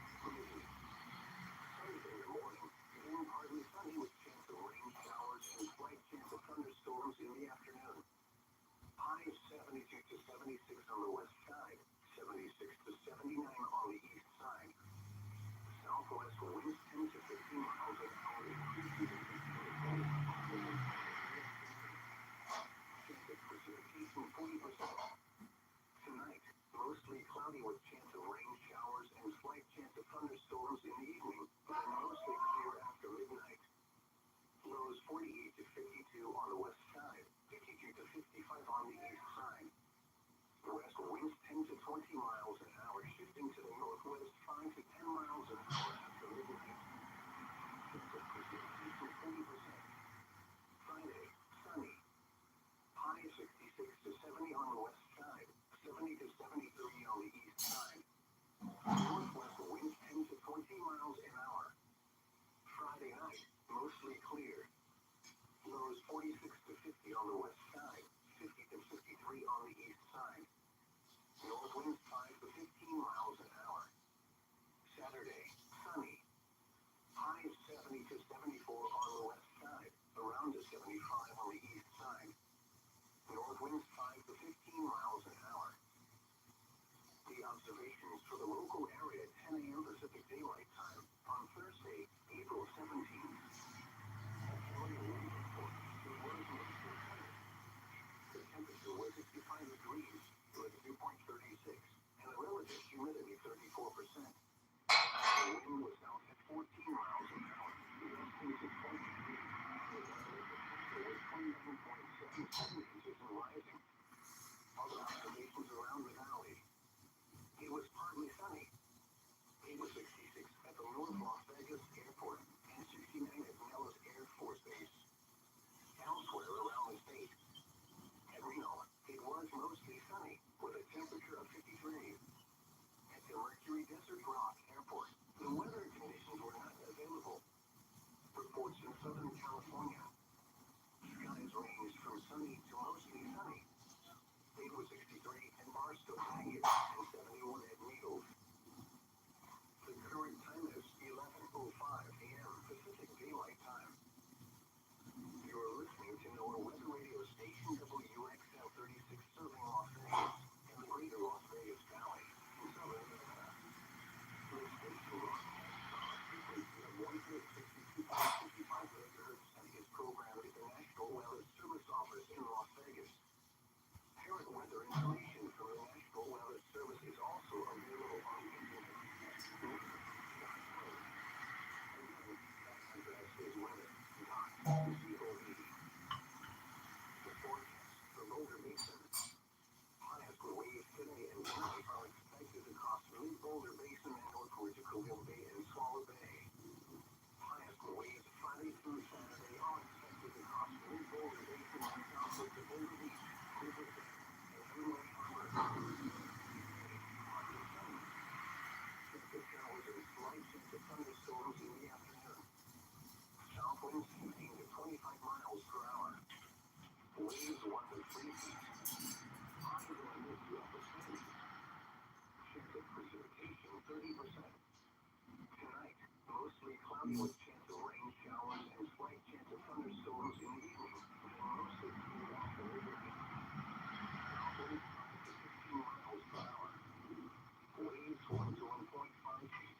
Thursday in the morning, being partly sunny with chance of rain showers and slight chance of thunderstorms in the afternoon. Highs 72 to 76 on the west side, 76 to 79 on the east side. Southwest winds 10 to 15 miles an hour, increasing to 15 to 20 miles an hour. Chance of precipitation 40%. Tonight, mostly cloudy with chance of rain showers and slight chance of thunderstorms in the evening, but mostly clear after midnight. Lows 48 to 52 on the west side, 52 to 55 on the east side. West winds 10 to 20 miles an hour, shifting to the northwest 5 to 10 miles an hour after midnight. Chance of precipitation 40%. Friday, sunny. High 66 to 70 on the west side, 70 to 73 on the east side. Northwest winds 10 to 20 miles an hour. Friday night, mostly clear. Lows 46 to 50 on the west side, 50 to 53 on the east side. North winds 5 to 15 miles an hour. Saturday, sunny. Highs 70 to 74 on the west side, around to 75 on the east side. North winds 5 to 15 miles an hour. The observations for the local area at 10 a.m. Pacific Daylight Time on Thursday, April 17th. The temperature was 65 degrees, with dew point 36, and the relative humidity 34%. The wind was out at 14 miles an hour, the west winds at 20 degrees, and the temperature was 29.77 inches and rising. Other observations around the valley. It was partly sunny. It was 66 at the North Las Vegas Airport and 69 at Nellis Air Force Base. Elsewhere around the state. At Reno, it was mostly sunny with a temperature of 53. At the Mercury Desert Rock Airport, the weather conditions were not available. Reports in Southern California. Skies ranged from sunny to mostly sunny. It was 63 in Barstow, Daggett, and 71 at Needles. The current time is 11:05 a.m. Pacific Daylight Time. You're listening to NOAA Weather Radio Station WXL 36 serving Las Vegas and the greater Las Vegas Valley in southern Nevada. The station broadcasts on a frequency of 162.55 megahertz and is programmed at the National Weather Service Office in Las Vegas. Current weather information from the National Weather Service is also available on the internet. Again, that address is weather.gov. The forecast for Boulder Basin. Highest waves today and tonight are expected across mid-Boulder Basin and northward to Colville Bay and Swallow Bay. Highest waves Friday through Saturday are expected across mid-Boulder Basin and southward to Boulder Beach, Cooper Bay, and Hemlock Harbor. Partly sunny. Chance of showers and slight chance of thunderstorms in the afternoon. South winds 15 to 25 miles per hour. Waves 1 to 3 feet. Highs in the mid to upper 70s. Chance of precipitation 30%. Tonight, mostly cloudy with chance of rain showers and slight chance of thunderstorms in the evening, then mostly clear after midnight. South winds 5 to 15 miles per hour. Waves 1 to 1.5 feet.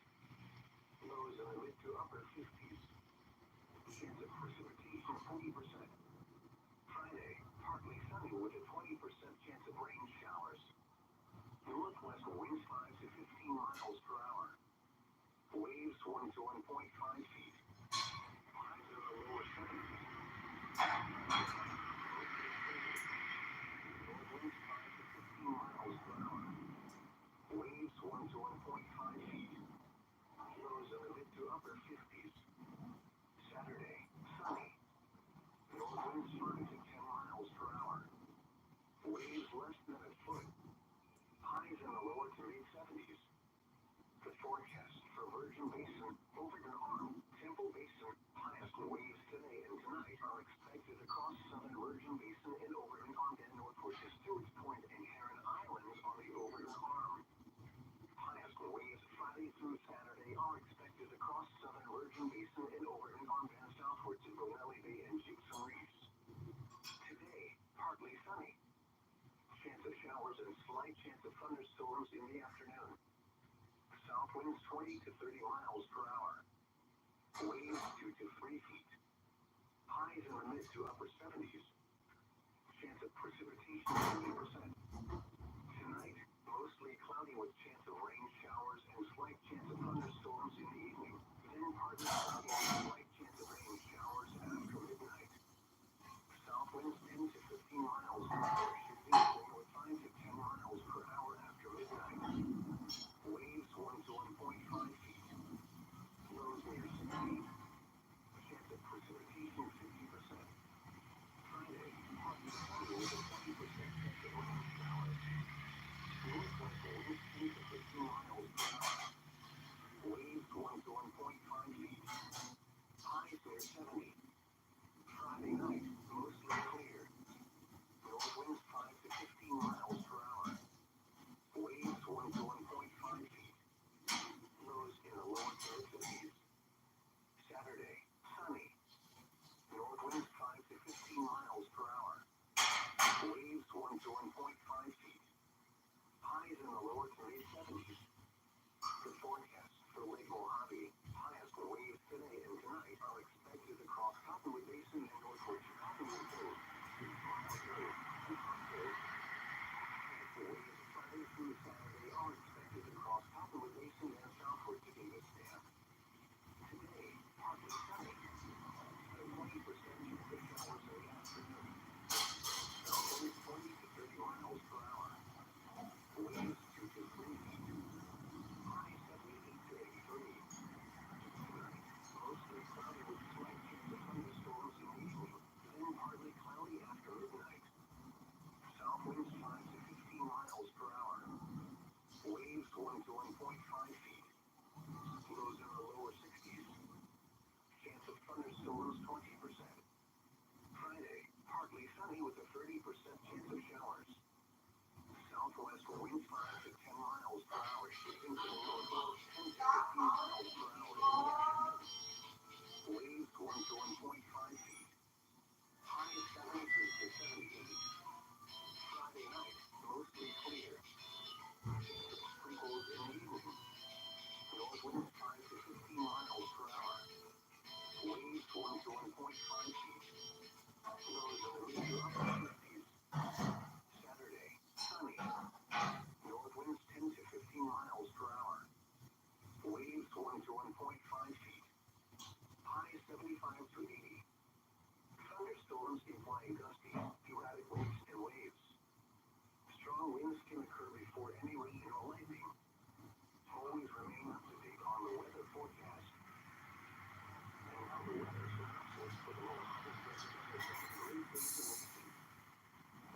Lows in the mid to upper 50s. Chance of precipitation 40%. Friday, partly sunny with a 20% chance of rain showers. Northwest winds 5 to 15 miles per hour. Waves 1 to 1.5 feet. Highs in the lower 70s. North winds 5 to 15 miles per hour. Waves 1 to 1.5 feet. Lows in the mid to upper 50s. Saturday, sunny. North winds 5 to 10 miles per hour. Waves less than a foot. Highs in the lower to mid 70s. The forecast for Virgin Basin, Overton Arm, Temple Basin, highest waves today and tonight are expected across southern Virgin Basin and Overton Arm and northward to Stewart's Point and Heron Islands on the Overton and slight chance of thunderstorms in the afternoon. South winds 20 to 30 miles per hour. Waves 2 to 3 feet. Highs in the mid to upper 70s. Chance of precipitation 50%. Tonight, mostly cloudy with chance of rain showers and slight chance of thunderstorms in the evening. Then partly cloudy and slight chance of rain showers after midnight. South winds 10 to 15 miles per hour, shifting to with 5 to 10 miles per hour after midnight. Waves 1 to 1.5 feet. Lows near 60. Chance of precipitation 50%. Friday, partly sunny with a 20% chance of rain showers. Northwest winds 10 to 15 miles per hour. Waves 1 to 1.5 feet. Highs near 70. Friday night, mostly clear. North winds 5 to 15 miles per hour. Waves 1 to 1.5 feet. Lows in the lower 30s. Saturday, sunny. North winds 5 to 15 miles per hour. Waves 1 to 1.5 feet. Highs in the lower to mid 70s. The forecast for Lake Mojave, highest waves today and tonight are expected across Cottonwood Basin and northward to Cottonwood Cove. Highest waves Friday through Saturday are expected across Cottonwood Basin and southward to Davis Dam. Today, partly sunny. A 20% chance of showers in the afternoon. South winds 20 to 30 miles per hour. Waves 2 to 3 feet. High 78 to 83. Tonight, mostly cloudy with slight chance of thunderstorms in the evening, then partly cloudy after midnight. South winds 5 to 15 miles per hour. Waves 1 to 1.5 feet. Lows in the lower 60s. Chance of thunderstorms 20%. Friday, partly sunny with a 30% chance of showers. Southwest winds 5 to 10 miles per hour, shifting to the northwest 10 to 15 miles per hour in the afternoon. Waves 1 to 1.5 feet. Highs 73 to 78. Friday night, mostly clear. Chance of sprinkles in the evening. North winds 5 to 15 miles per hour. Waves 1 to 1.5 feet. Lows in the mid to upper 50s. Saturday, sunny. North winds 10 to 15 miles per hour. Waves 1 to 1.5 feet. Highs 75 to 80. Thunderstorms implying gusty, erratic winds and waves. Strong winds can occur before any rain or lightning. Always remain up to date on the weather forecast. And now the weather synopsis for the Mojave Desert and the Second Great Basin region.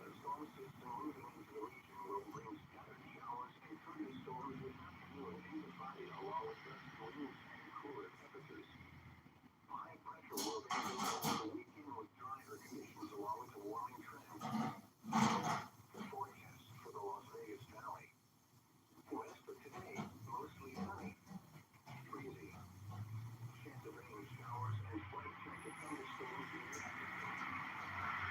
A storm system moving into the region will bring scattered showers and thunderstorms this afternoon into Friday, along with gusty winds and cooler temperatures. High pressure will then build over the weekend with drier conditions along with a warming trend. The forecast for the Las Vegas Valley. West of today, mostly sunny. Breezy. Chance of rain showers and slight chance of thunderstorms in the afternoon.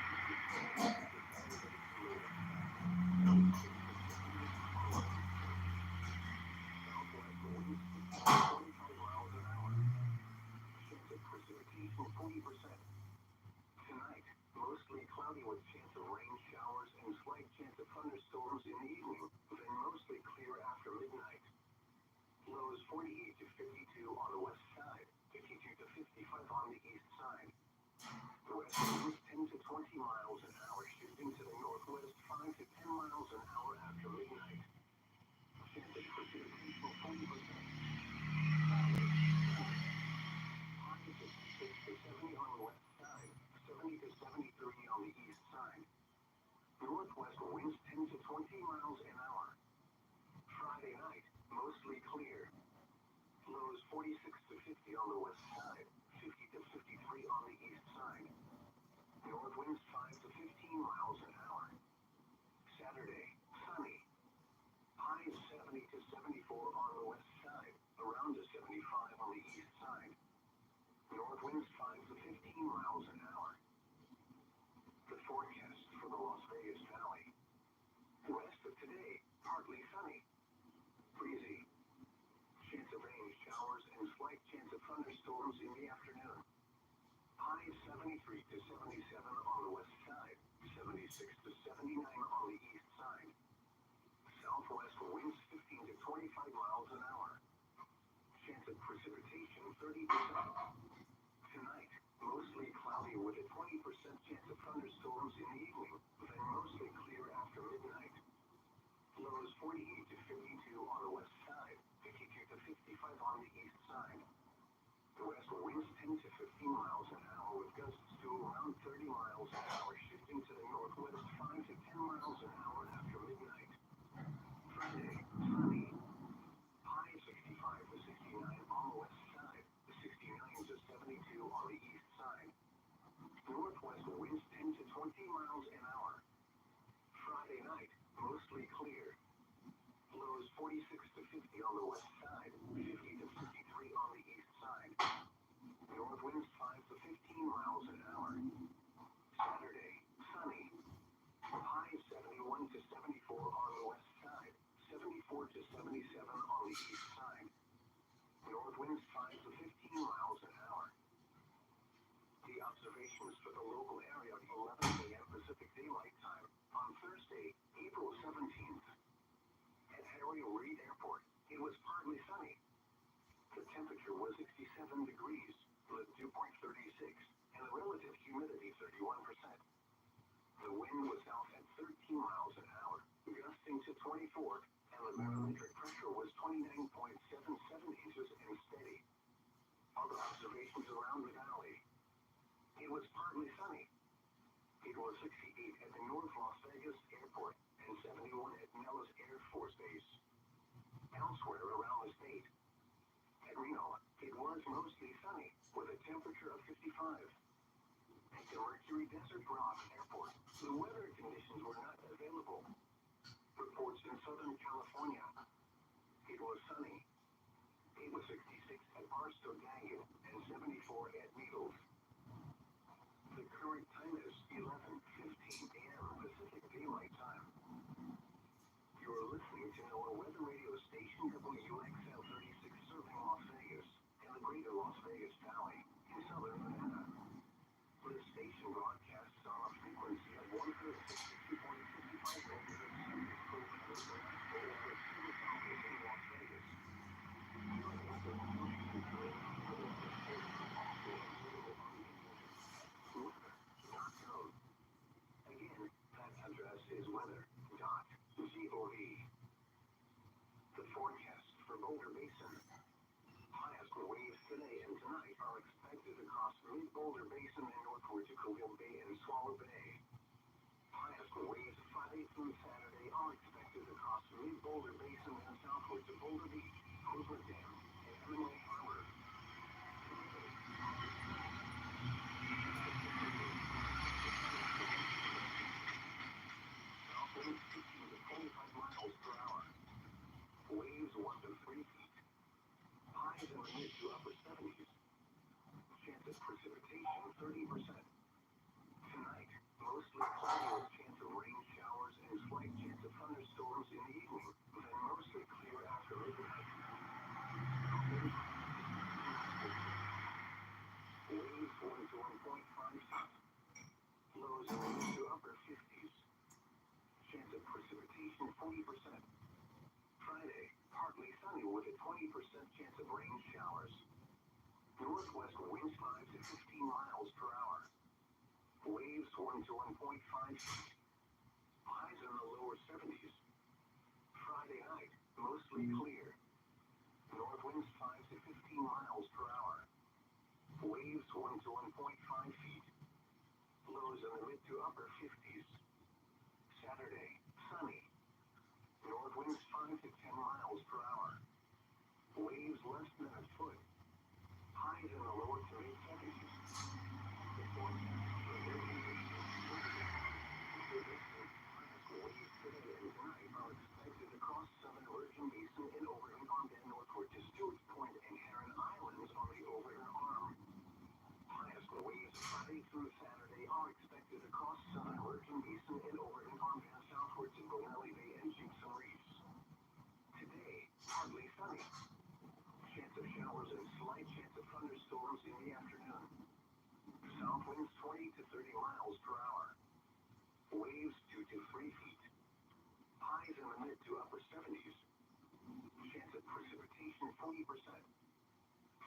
Southwest winds 25 miles an hour. Chance of precipitation 40%. Tonight, mostly cloudy with chance of rain showers and slight chance of thunderstorms in the evening, then mostly clear after midnight. Lows 48 to 52 on the west side, 52 to 55 on the east side. The west winds 10 to 20 miles an hour, shifting to the northwest 5 to 10 miles an hour after midnight. Chance of precipitation 40%. Highs 66 to 70 on the west side, 70 to 73 on the east side. Northwest winds 10 to 20 miles an hour. Friday night, mostly clear. Lows 46 to 50 on the west side, 50 to 53 on the east side. North winds 5 to 15 miles an hour. Saturday, sunny. Highs 70 to 74 on the west side, around to 75 on the east side. North winds 5 to 15 miles an hour. The forecast for the Las Vegas Valley. West of today. thunderstorms in the afternoon. Highs 73 to 77 on the west side, 76 to 79 on the east side. Southwest winds 15 to 25 miles an hour. Chance of precipitation 30%. Tonight, mostly cloudy with a 20% chance of thunderstorms in the evening, then mostly clear after midnight. Lows 48 to 52 on the west side, 52 to 55 on the east side. The west winds 10 to 15 miles an hour with gusts to around 30 miles an hour, shifting to the northwest 5 to 10 miles an hour after midnight. Friday, sunny. High 65 to 69 on the west side, 69 to 72 on the east side. Northwest winds 10 to 20 miles an hour. Friday night, mostly clear. Lows 46 to 50 on the west side, 50 to 53 on the east side. North winds 5 to 15 miles an hour. Saturday, sunny. High 71 to 74 on the west side, 74 to 77 on the east side. North winds 5 to 15 miles an hour. The observations for the local area at 11 a.m. Pacific Daylight Time on Thursday, April 17th. At Harry Reid Airport, it was partly sunny. The temperature was 67 degrees, the dew point 36, and the relative humidity 31%. The wind was south at 13 miles an hour, gusting to 24, and the barometric pressure was 29.77 inches and steady. Other observations around the valley. It was partly sunny. It was 68 at the North Las Vegas Airport and 71 at Nellis Air Force Base. Elsewhere around the state. At Reno, it was mostly sunny with a temperature of 55. At the Mercury Desert Rock Airport, the weather conditions were not available. Reports in Southern California. It was sunny. It was 66 at Barstow Canyon and 74 at Needles. The current time is 11:15 a.m. Pacific Daylight Time. You're listening to NOAA Weather Radio Station WXL 36 serving Las Vegas and the greater Las Vegas Valley in southern Nevada. The station broadcasts on a frequency of 162.55 megahertz and is programmed international over its service office in Las Vegas. Weather.gov. Again, that address is weather.gov. The forecast for Boulder Basin. Highest waves today and tonight are expected across mid-Boulder Basin and northward to Colville Bay and Swallow Bay. Highest waves Friday through Saturday are expected across mid-Boulder Basin and southward to Boulder Beach, Hoover Dam, and Hemingway Harbor. South winds 15 to 25 miles per hour. Waves 1 to 3 feet. Highs in the mid to upper 70s. Chance of precipitation 30%. Tonight, mostly cloudy with chance of rain showers and slight chance of thunderstorms in the evening, then mostly clear after midnight. Waves 1 to 1.5 feet. Lows in the mid to upper 50s. Chance of precipitation 40%. Friday, partly sunny with a 20% chance of rain showers. Northwest winds 5 to 15 miles per hour. Waves 1 to 1.5 feet. Highs in the lower 70s. Friday night, mostly clear. North winds 5 to 15 miles per hour. Waves 1 to 1.5 feet. Lows in the mid to upper 50s. Saturday, sunny. North winds 5 to 10 miles per hour. Waves less than a foot. Highs in the lower to mid 70s. The forecast for air conditions. Highest waves today and tonight are expected across southern Virgin Basin and Overton Arm and northward to Stewart's Point and Heron Islands on the Overton Arm. Highest waves Friday through Saturday are expected across southern Virgin Basin and Overton Arm and southward to Bonelli Bay and Gypsum Reefs. Today, partly sunny. Chance of showers and slight chance of thunderstorms thunderstorms in the afternoon. South winds 20 to 30 miles per hour. Waves 2 to 3 feet. Highs in the mid to upper 70s. Chance of precipitation 40%.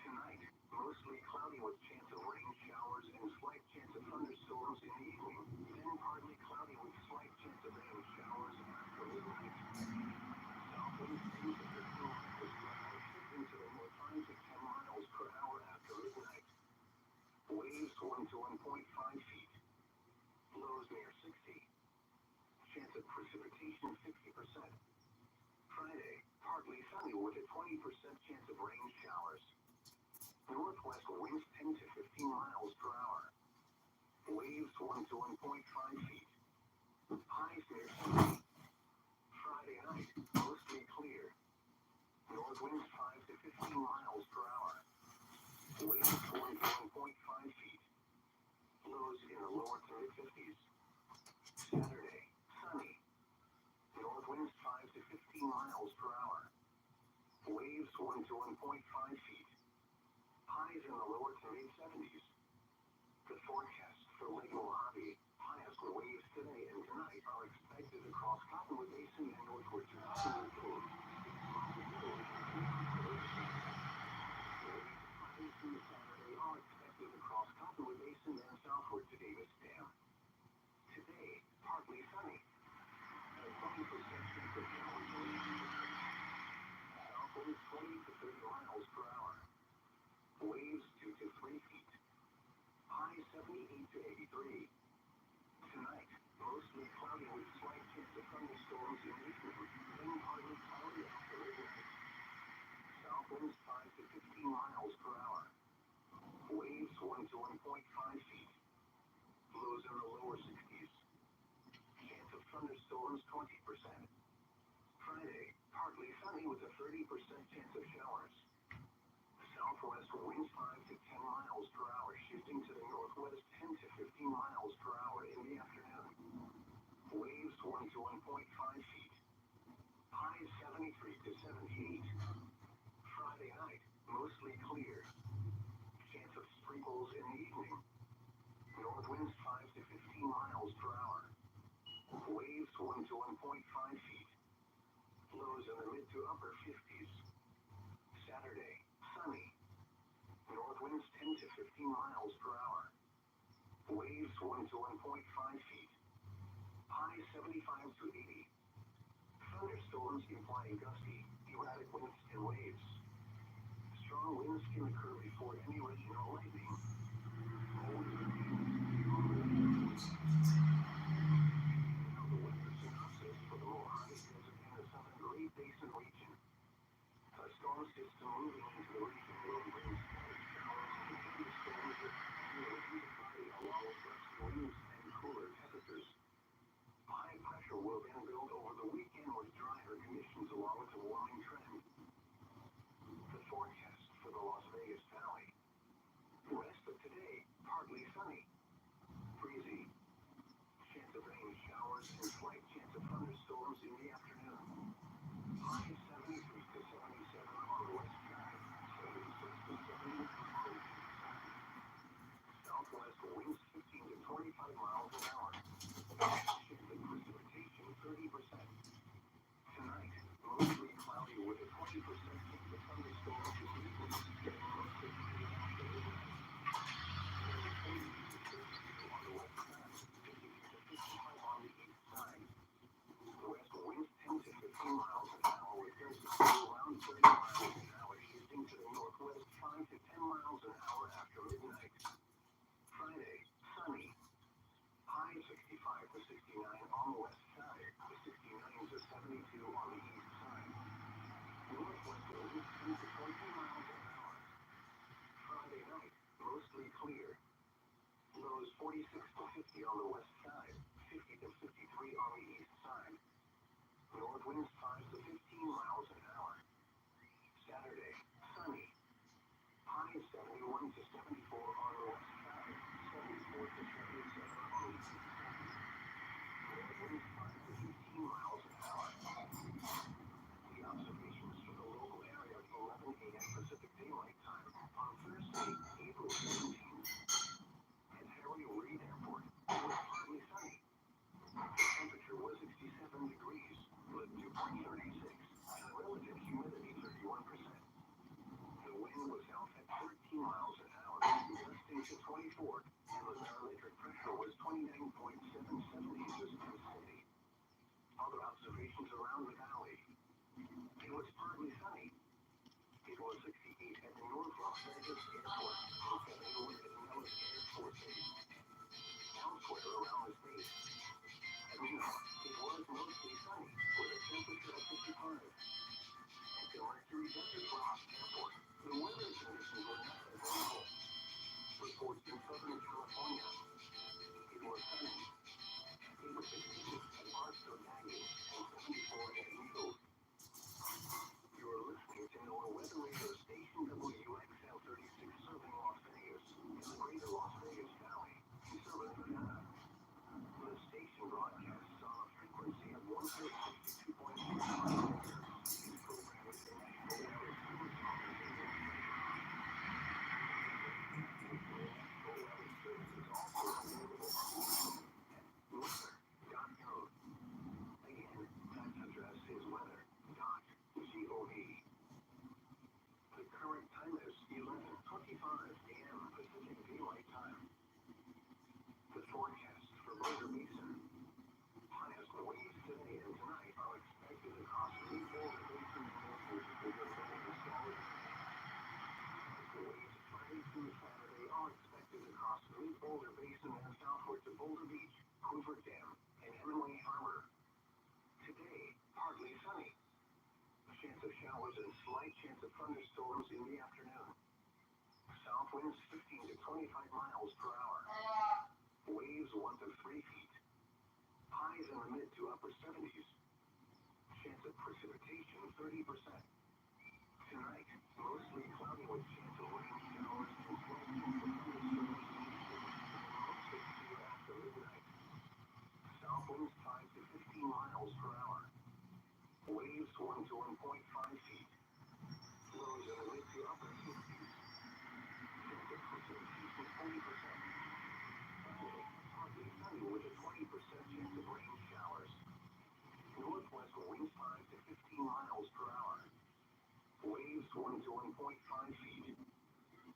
Tonight, mostly cloudy with chance of rain showers and slight chance of thunderstorms in the evening. Then partly cloudy with slight chance of rain showers after midnight. South winds 10 to 15 miles per hour, shifting to the north 5 to 10 miles per hour after midnight. Waves 1 to 1.5 feet. Lows near 60. Chance of precipitation 60%. Friday, partly sunny with a 20% chance of rain showers. Northwest winds 10 to 15 miles per hour. Waves 1 to 1.5 feet. Highs near 70. Friday night, mostly clear. North winds 5 to 15 miles per hour. Waves 1 to 1.5 feet. Lows in the lower to mid-50s. Saturday, sunny. North winds 5 to 15 miles per hour. Waves 1 to 1.5 feet. Highs in the lower to mid-70s. The forecast for Lake Mojave, highest waves today and tonight are expected across Cottonwood Basin and northward to Cottonwood Cove. Waves through Saturday are expected across Cottonwood Basin and southward to Davis Dam. Today, partly sunny. A 20% chance of showers in the afternoon. South winds 20 to 30 miles per hour. Waves 2 to 3 feet. High 78 to 83. Tonight, mostly cloudy with slight chance of thunderstorms in the evening, then partly cloudy after midnight. South winds 5 to 15 miles per hour. Waves 1 to 1.5 feet. Lows in the lower 60s. Chance of thunderstorms 20%. Friday, partly sunny with a 30% chance of showers. Southwest winds 5 to 10 miles per hour, shifting to the northwest 10 to 15 miles per hour in the afternoon. Waves 1 to 1.5 feet. Highs 73 to 78. Friday night, mostly clear. Chance of sprinkles in the evening. North winds 5 to 15 miles per hour. Waves 1 to 1.5 feet. Lows in the mid to upper 50s. Saturday, sunny. North winds 10 to 15 miles per hour. Waves 1 to 1.5 feet. High 75 to 80. Thunderstorms implying gusty, erratic winds and waves. Strong winds can occur before any rain or lightning. Always remain on the weather. Now the weather synopsis for the Mojave Desert and the Southern Great Basin region. A storm system moving into the region will bring scattered showers and thunderstorms with intensity along with gusty winds and cooler temperatures. High pressure will then build over the weekend with drier conditions along with a warming trend. The forecast for the Las Vegas Valley. Rest of today, partly sunny. Breezy. Chance of rain showers and slight chance of thunderstorms in the afternoon. High 73 to 77 on the west side, 76 to 79 on the east side. Southwest winds 15 to 25 miles an hour. Chance of precipitation 30%. Tonight, mostly cloudy with a 20% chance of thunderstorms in the evening, then mostly clear after midnight. Winds 40 to 52 on the west side, 50 to 55 on the east side. West winds 10 to 15 miles an hour with gusts around 30 miles an hour, shifting to the northwest 5 to 10 miles an hour after midnight. Friday, sunny. High 65 to 69 on the west side, 69 to 72 on the east side. Northwest winds 10 to 20 miles an hour. Friday night, mostly clear. Lows 46 to 50 on the west side, 50 to 53 on the east side. North winds 5 to 15 miles an hour. Saturday, sunny. High 71 to 74 on the west side, 74 to 77 on the east side. North winds 5 to 15 miles an hour. The observations for the local area at 11 a.m. Pacific Daylight Time on Thursday, April to 24, and the barometric pressure was 29.77 inches per city. Other observations around the valley. It was partly sunny. It was 68 at the North Las Vegas Airport, and 71 at Nellis Air Force Base. Elsewhere around the state, at Reno, it was mostly sunny, with a temperature of 55. At the Mercury Desert Rock Airport, the weather conditions were not favorable. Reports in Southern California, it was sunny. It was 66 at Barstow Canyon and 74 at Eagles. You are listening to NOAA Weather Radio Station WXL 36 serving Las Vegas in the greater Las Vegas Valley in southern Nevada. The station broadcasts on a frequency of 162.6 megahertz. This program is the National Weather Service Office in Las Vegas. National Weather Service is also available online at weather.gov. Again, that address is weather.gov. The current time is 11:25 a.m. Pacific Daylight Time. The forecast for Boulder Basin. Highest waves today and tonight are expected across the Boulder Basin and northward over the solid. The waves Friday through Saturday are expected across the Boulder Basin and southward to Boulder Beach, Hoover Dam, and Hemingway Harbor. Today, partly sunny. A chance of showers and slight chance of thunderstorms in the afternoon. South winds 15 to 25 miles per hour. Waves 1 to 3 feet. Highs in the mid to upper 70s. Chance of precipitation 30%. Tonight, mostly cloudy with chance of rain showers and slight chance of thunderstorms in the evening, and mostly clear after midnight. South winds 5 to 15 miles per hour. Waves 1 to 1.5 feet. Lows in the mid to upper 50s. Chance of precipitation 40%. Sunday, partly sunny with a 20% chance of rain showers. Northwest winds 5 to 15 miles per hour. Waves 1 to 1.5 feet.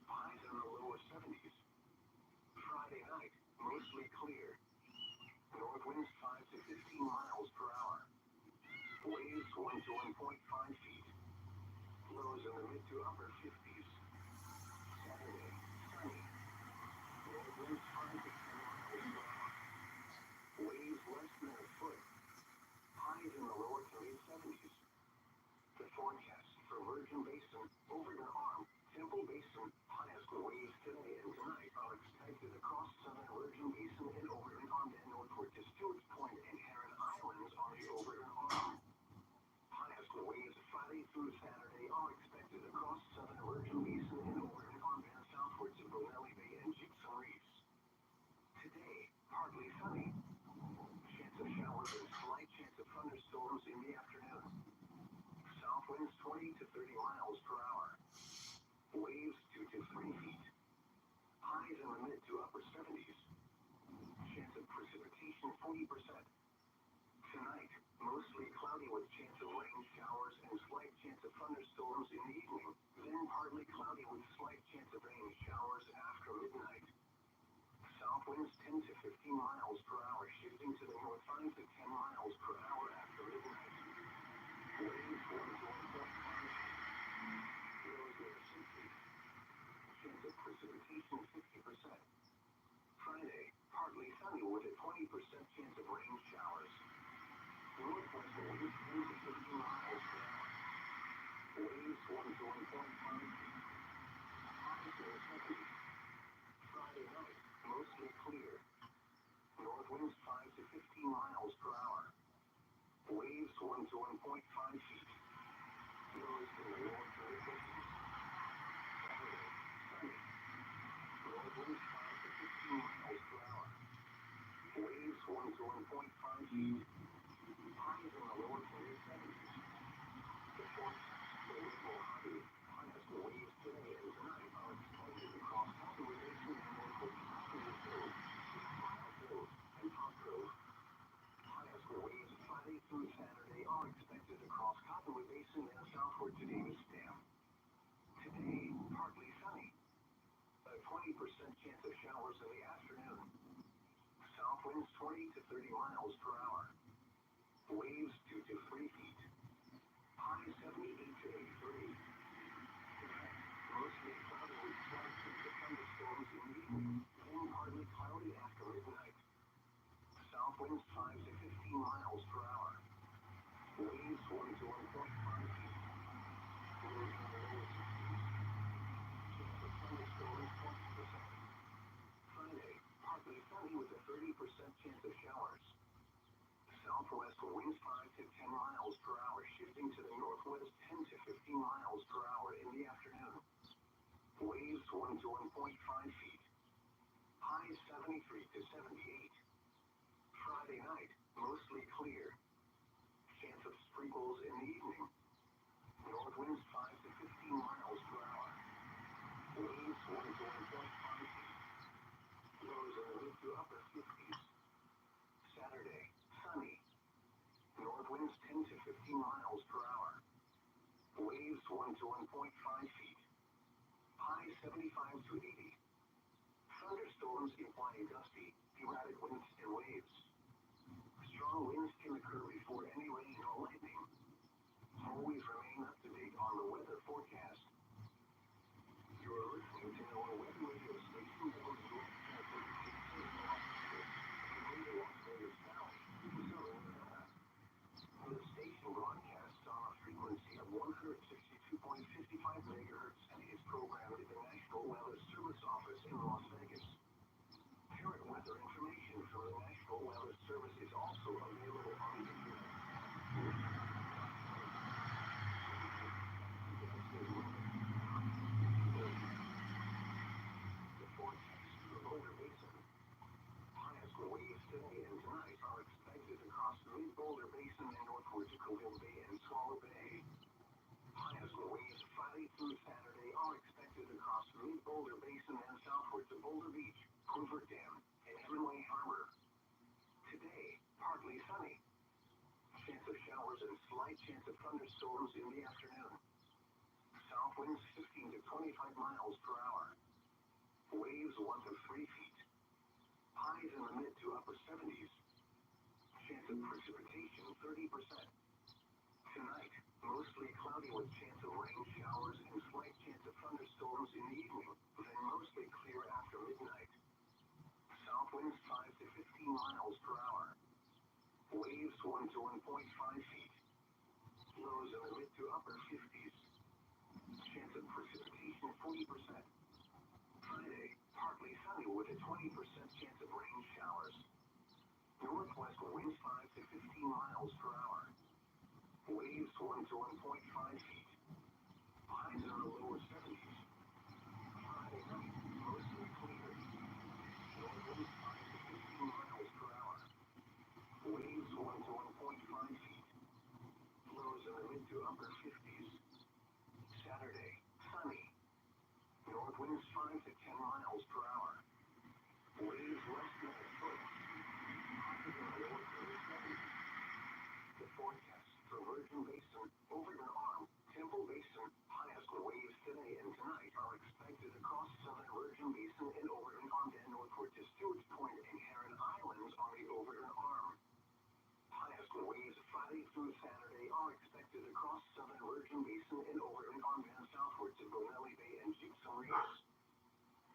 Highs in the lower 70s. Friday night, mostly clear. North winds 5 to 15 miles per hour. Waves 1 to 1.5 feet. Lows in the mid to upper 50s. Saturday, sunny. North winds 5 to 10 miles per hour. Waves less than a foot. Highs in the lower to mid 70s. The forecast for Virgin Basin, Overton Arm, Temple Basin, highest waves today and tonight are expected across southern Virgin Basin and Overton Arm and northward to Stewart's Point and Heron Islands on the Overton Arm. Highest waves Friday through Saturday are expected across southern Virgin Basin and Overton Arm and southward to Bonelli Bay and Gibson Reefs. Today, partly sunny. Chance of showers and slight chance of thunderstorms in the afternoon. South winds 20 to 30 miles per hour. Waves 2 to 3 feet. Highs in the mid to upper 70s. Chance of precipitation 40%. Tonight, mostly cloudy with chance of rain showers and slight chance of thunderstorms in the evening, then partly cloudy with slight chance of rain showers after midnight. South winds 10 to 15 miles per hour, shifting to the north 5 to 10 miles per hour after midnight. Waves 1 to 1.5 feet. Lows near 6 feet. Chance of precipitation 60%. Friday, partly sunny with a 20% chance of rain showers. Northwest winds 10 to 15 miles per hour. Waves 1 to 1.5 feet. Highs near 70s. Friday night, mostly clear. North winds 5 to 15 miles per hour. Waves 1 to 1.5 feet. Lows in the lower to mid 50s. Saturday, sunny. North winds 5 to 15 miles per hour. Waves 1 to 1.5 feet. Highs in the lower to mid 70s. The forecast for Lake Mojave, highest waves today and tonight are expected across Cottonwood Basin and northward to Cottonwood Grove, 6 Mile Grove, and Top Grove. Highest waves Friday through Saturday are expected across Cottonwood Basin and southward to Davis Dam. Today, partly sunny. A 20% chance of South winds 20 to 30 miles per hour. Waves 2 to 3 feet. High 78 to 83. Mostly cloudy with slight chance of thunderstorms in the evening, then partly cloudy after midnight. South winds 5 to 15 miles per hour. Waves 1 to 1.5 feet. Lows in the lower 60s. Chance of thunderstorms 20%. Friday, partly sunny with a 30% chance of showers. Southwest winds 5 to 10 miles per hour, shifting to the northwest 10 to 15 miles per hour in the afternoon. Waves 1 to 1.5 feet. Highs 73 to 78. Friday night, mostly clear. Chance of sprinkles in the evening. North winds 5 to 15 miles per hour. Waves 1 to 1.5 feet. Lows in the mid to upper 50s. Saturday, sunny. North winds 10 to 15 miles per hour. Waves 1 to 1.5 feet. High 75 to 80. Thunderstorms implying gusty, erratic winds and waves. Strong winds can occur before any rain or lightning. Always remain up to date on the weather forecast. You are listening to our weather radio station WUFM 32 Los Angeles, and Greater Las Vegas Valley, Southern Nevada. The station broadcasts on a frequency of 162.55 megahertz and is programmed at the National Weather Service Office in Las Vegas. Current weather information from the National Weather Service is also available on the internet. The forecast for Boulder Basin. Highest waves today and tonight are expected across mid-Boulder Basin and northward to Colville Bay and Swallow Bay. Highest waves Friday through Saturday are expected across mid-Boulder Basin and southward to Boulder Beach, Hoover Dam, and Hemingway Harbor. Today, partly sunny. Chance of showers and slight chance of thunderstorms in the afternoon. South winds 15 to 25 miles per hour. Waves 1 to 3 feet. Highs in the mid to upper 70s. Chance of precipitation 30%. Tonight, mostly cloudy with chance of rain showers and slight chance of thunderstorms in the evening, then mostly clear after midnight. South winds 5 to 15 miles per hour. Waves 1 to 1.5 feet. Lows in the mid to upper 50s. Chance of precipitation 40%. Friday, partly sunny with a 20% chance of rain showers. Northwest winds 5 to 15 miles per hour. Waves 1 to 1.5 feet. Highs in the lower 70s. Friday night, mostly clear. North winds 5 to 15 miles per hour. Waves 1 to 1.5 feet. Lows in the mid to upper 50s. Saturday, sunny. North winds 5 to 10 miles per hour. Waves less than a foot. Highs in the lower 70s. The forecast for Virgin Basin, Overton Arm, Temple Basin, highest waves today and tonight are expected across southern Virgin Basin and Overton Arm and northward to Stewart's Point and Heron Islands on the Overton Arm. Highest waves Friday through Saturday are expected across southern Virgin Basin and Overton Arm and southward to Bonelli Bay and Gypsum Reefs.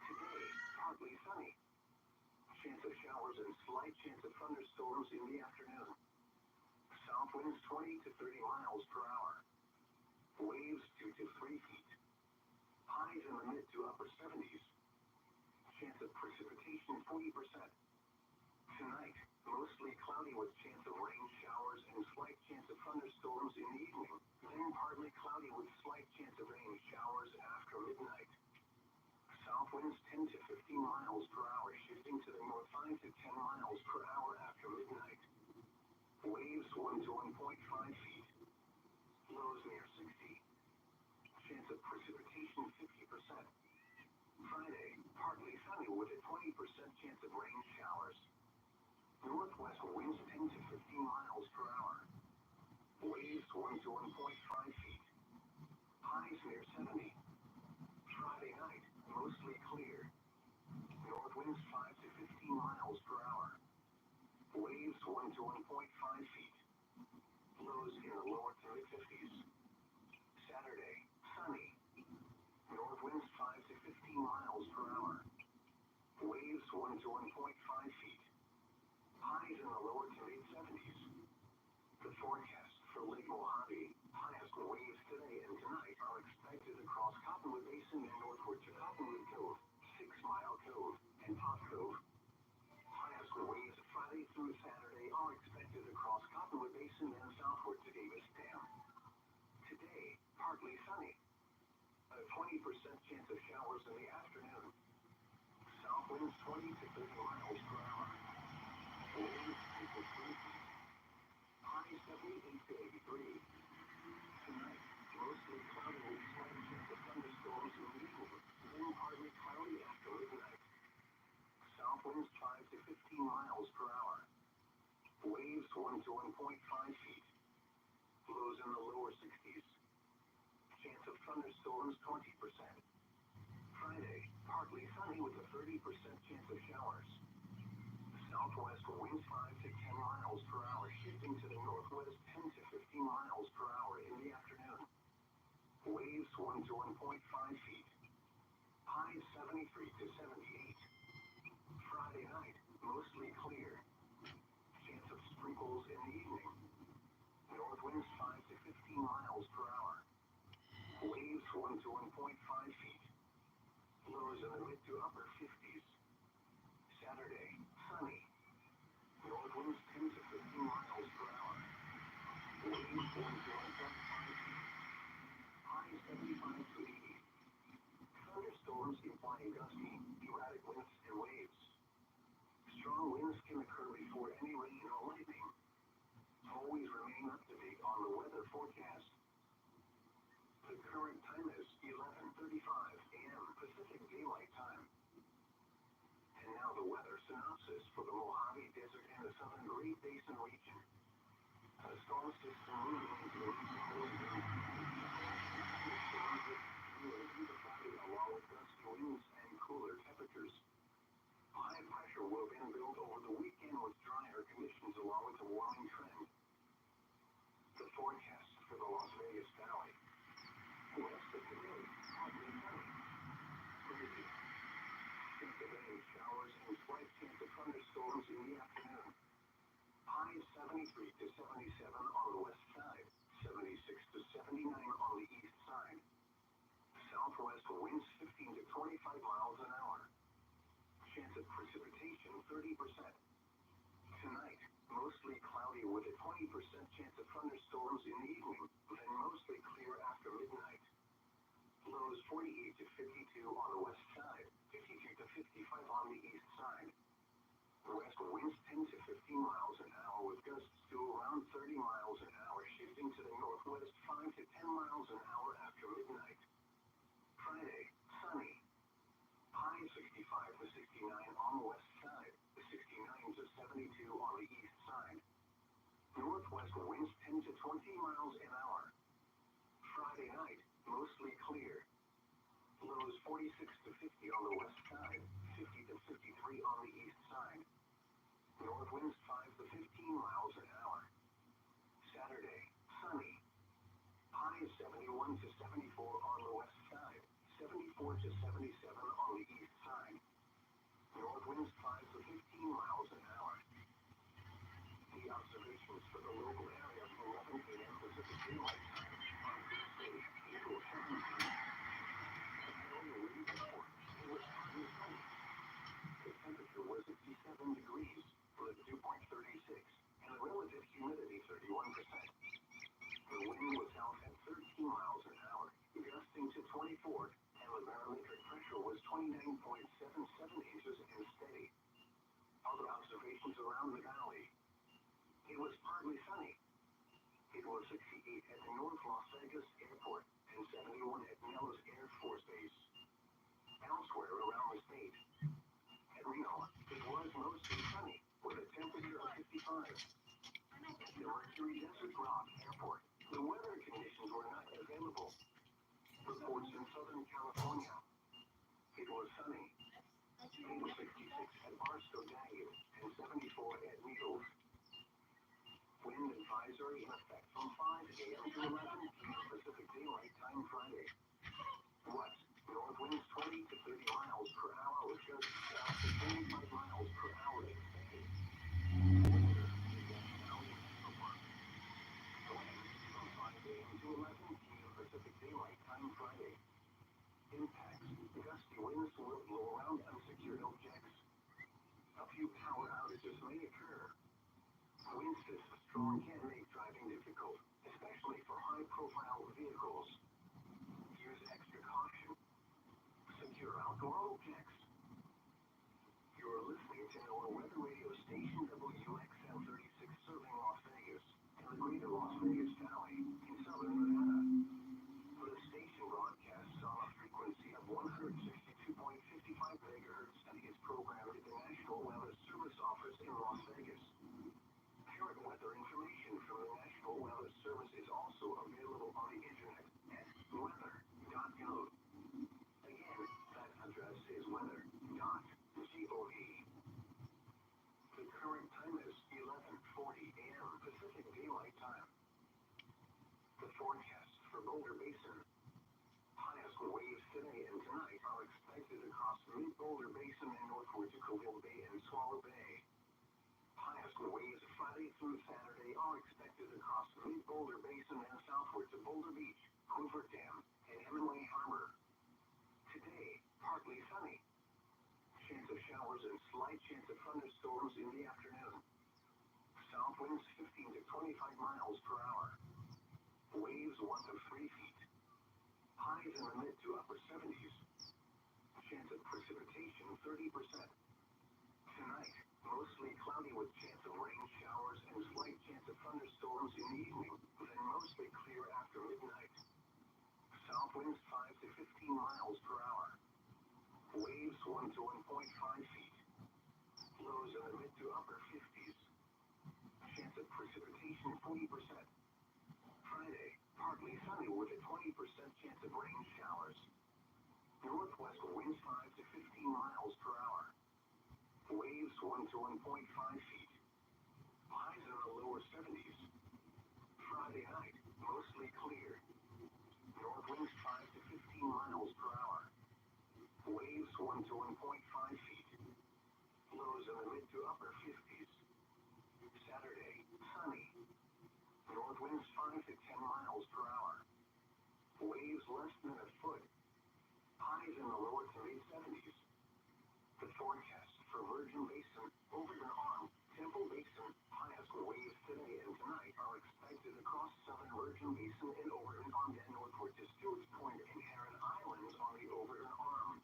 Today, partly sunny. Chance of showers and slight chance of thunderstorms in the afternoon. South winds 20 to 30 miles per hour. Waves 2 to 3 feet. Highs in the mid to upper 70s. Chance of precipitation 40%. Tonight, mostly cloudy with chance of rain showers and slight chance of thunderstorms in the evening, then partly cloudy with slight chance of rain showers after midnight. South winds 10 to 15 miles per hour, shifting to the north 5 to 10 miles per hour after midnight. Waves 1 to 1.5 feet. Lows near 60. Chance of precipitation 50%. Friday, partly sunny with a 20% chance of rain showers. Northwest winds 10 to 15 miles per hour. Waves 1 to 1.5 feet. Highs near 70. Friday night, mostly clear. North winds 5 to 15 miles per hour. 1 to 1.5 feet. Lows in the lower to mid-50s. Saturday, sunny. North winds 5 to 15 miles per hour. Waves 1 to 1.5 feet. Highs in the lower to mid-70s. The forecast for Lake Mojave, highest waves today and tonight are expected across Cottonwood Basin and northward to Cottonwood Cove, 6 Mile Cove, and Pot Cove. Highest waves Friday through Saturday are expected across Cottonwood Basin and southward to Davis Dam. Today, partly sunny. A 20% chance of showers in the afternoon. South winds 20 to 30 miles per hour. Waves 2 to 3 feet. High 78 to 83. Tonight, mostly cloudy with slight chance of thunderstorms in the evening, then partly cloudy after midnight. South winds 5 to 15 miles per hour. Waves 1 to 1.5 feet. Lows in the lower 60s. Chance of thunderstorms 20%. Friday, partly sunny with a 30% chance of showers. Southwest winds 5 to 10 miles per hour, shifting to the northwest 10 to 15 miles per hour in the afternoon. Waves 1 to 1.5 feet. Highs 73 to 78. Friday night, mostly clear. Chance of sprinkles in the evening. North winds 5 to 15 miles per hour. Waves 1 to 1.5 feet. Lows in the mid to upper 50s. Saturday, sunny. North winds 10 to 15 miles per hour. Waves 1 to 1.5 feet. Highs 75 to 80. Thunderstorms implying gusty, erratic winds and waves. Strong winds can occur before any rain or lightning. Always remain up to date on the weather forecast. The current time is 11:35 a.m. Pacific Daylight Time. And now the weather synopsis for the Mojave Desert and the Southern Great Basin region. A storm system moving into the region will bring along with gusty winds and cooler temperatures. High pressure will then build over the weekend with drier conditions along with a warming trend. The forecast for the Las Vegas Valley. West of today, partly sunny. Crazy. Chance of rain, showers, and slight chance of thunderstorms in the afternoon. Highs 73 to 77 on the west side, 76 to 79 on the east side. Southwest winds 15 to 25 miles an hour. Chance of precipitation 30%. Tonight, mostly cloudy with a 20% chance of thunderstorms in the evening, then mostly clear after midnight. Lows 48 to 52 on the west side, 52 to 55 on the east side. West winds 10 to 15 miles an hour with gusts to around 30 miles an hour, shifting to the northwest 5 to 10 miles an hour after midnight. Friday, sunny. High 65 to 69 on the west side, 69 to 72 on the east side. Northwest winds 10 to 20 miles an hour. Friday night, mostly clear. Lows 46 to 50 on the west side, 50 to 53 on the east side. North winds 5 to 15 miles an hour. Saturday, sunny. Highs 71 to 74 on the west side, 74 to 77 on the east side. North winds 5 to 15 miles an hour. The observations for the local area from 11 a.m. Pacific Daylight Time on Thursday, April 17th. At Peoria Wind Airport, it was partly sunny. The temperature was 67 degrees, with dew point 36, and the relative humidity 31%. The wind was south at 13 miles an hour, gusting to 24, and the barometric pressure was 29.77 inches and steady. Other observations around the valley. It was partly sunny. It was 68 at the North Las Vegas Airport and 71 at Nellis Air Force Base. Elsewhere around the state. At Reno, it was mostly sunny, with a temperature of 55. At the Mercury Desert Rock Airport, the weather conditions were not available. Reports in Southern California. It was sunny. It was 66 at Barstow Daggett and 74 at Needles. Wind advisory in effect from 5 a.m. to 11 p.m. Pacific Daylight Time Friday. West, north winds 20 to 30 miles per hour with gusts south to 25 miles per hour expected. Weather is at Maui National Park. Winds from 5 a.m. to 11 p.m. Pacific Daylight Time Friday. Impacts, gusty winds will blow around unsecured objects. A few power outages may occur. Winds this strong can make driving difficult, especially for high-profile vehicles. Use extra caution. Secure outdoor objects. You're listening to NOAA Weather Radio Station WXM 36 serving Las Vegas and the greater Las Vegas Valley in southern Nevada. The station broadcasts on a frequency of 162.55 megahertz and is programmed at the National Weather Service Office in Las Vegas. Current weather information from the National Weather Service is also available on the internet at weather.gov. Again, that address is weather.gov. The current time is 11:40 a.m. Pacific Daylight Time. The forecasts for Boulder Basin. Highest waves today and tonight are expected across mid-Boulder Basin and northward to Colville Bay and Swallow Bay. Highest waves Friday through Saturday are expected across mid-Boulder Basin and southward to Boulder Beach, Hoover Dam, and Hemingway Harbor. Today, partly sunny. Chance of showers and slight chance of thunderstorms in the afternoon. South winds 15 to 25 miles per hour. Waves 1 to 3 feet. Highs in the mid to upper 70s. Chance of precipitation 30%. Tonight, mostly cloudy with chance of rain showers and slight chance of thunderstorms in the evening, then mostly clear after midnight. South winds 5 to 15 miles per hour. Waves 1 to 1.5 feet. Lows in the mid to upper 50s. Chance of precipitation 40%. Friday, partly sunny with a 20% chance of rain showers. Northwest winds 5 to 15 miles per hour. Waves 1 to 1.5 feet. Highs in the lower 70s. Friday night, mostly clear. North winds 5 to 15 miles per hour. Waves 1 to 1.5 feet. Lows in the mid to upper 50s. Saturday, sunny. North winds 5 to 10 miles per hour. Waves less than a foot. Highs in the lower to mid 70s. The forecast for Virgin Basin, Overton Arm, Temple Basin, highest waves today and tonight are expected across southern Virgin Basin and Overton Arm and northward to Stewart's Point and Heron Islands on the Overton Arm.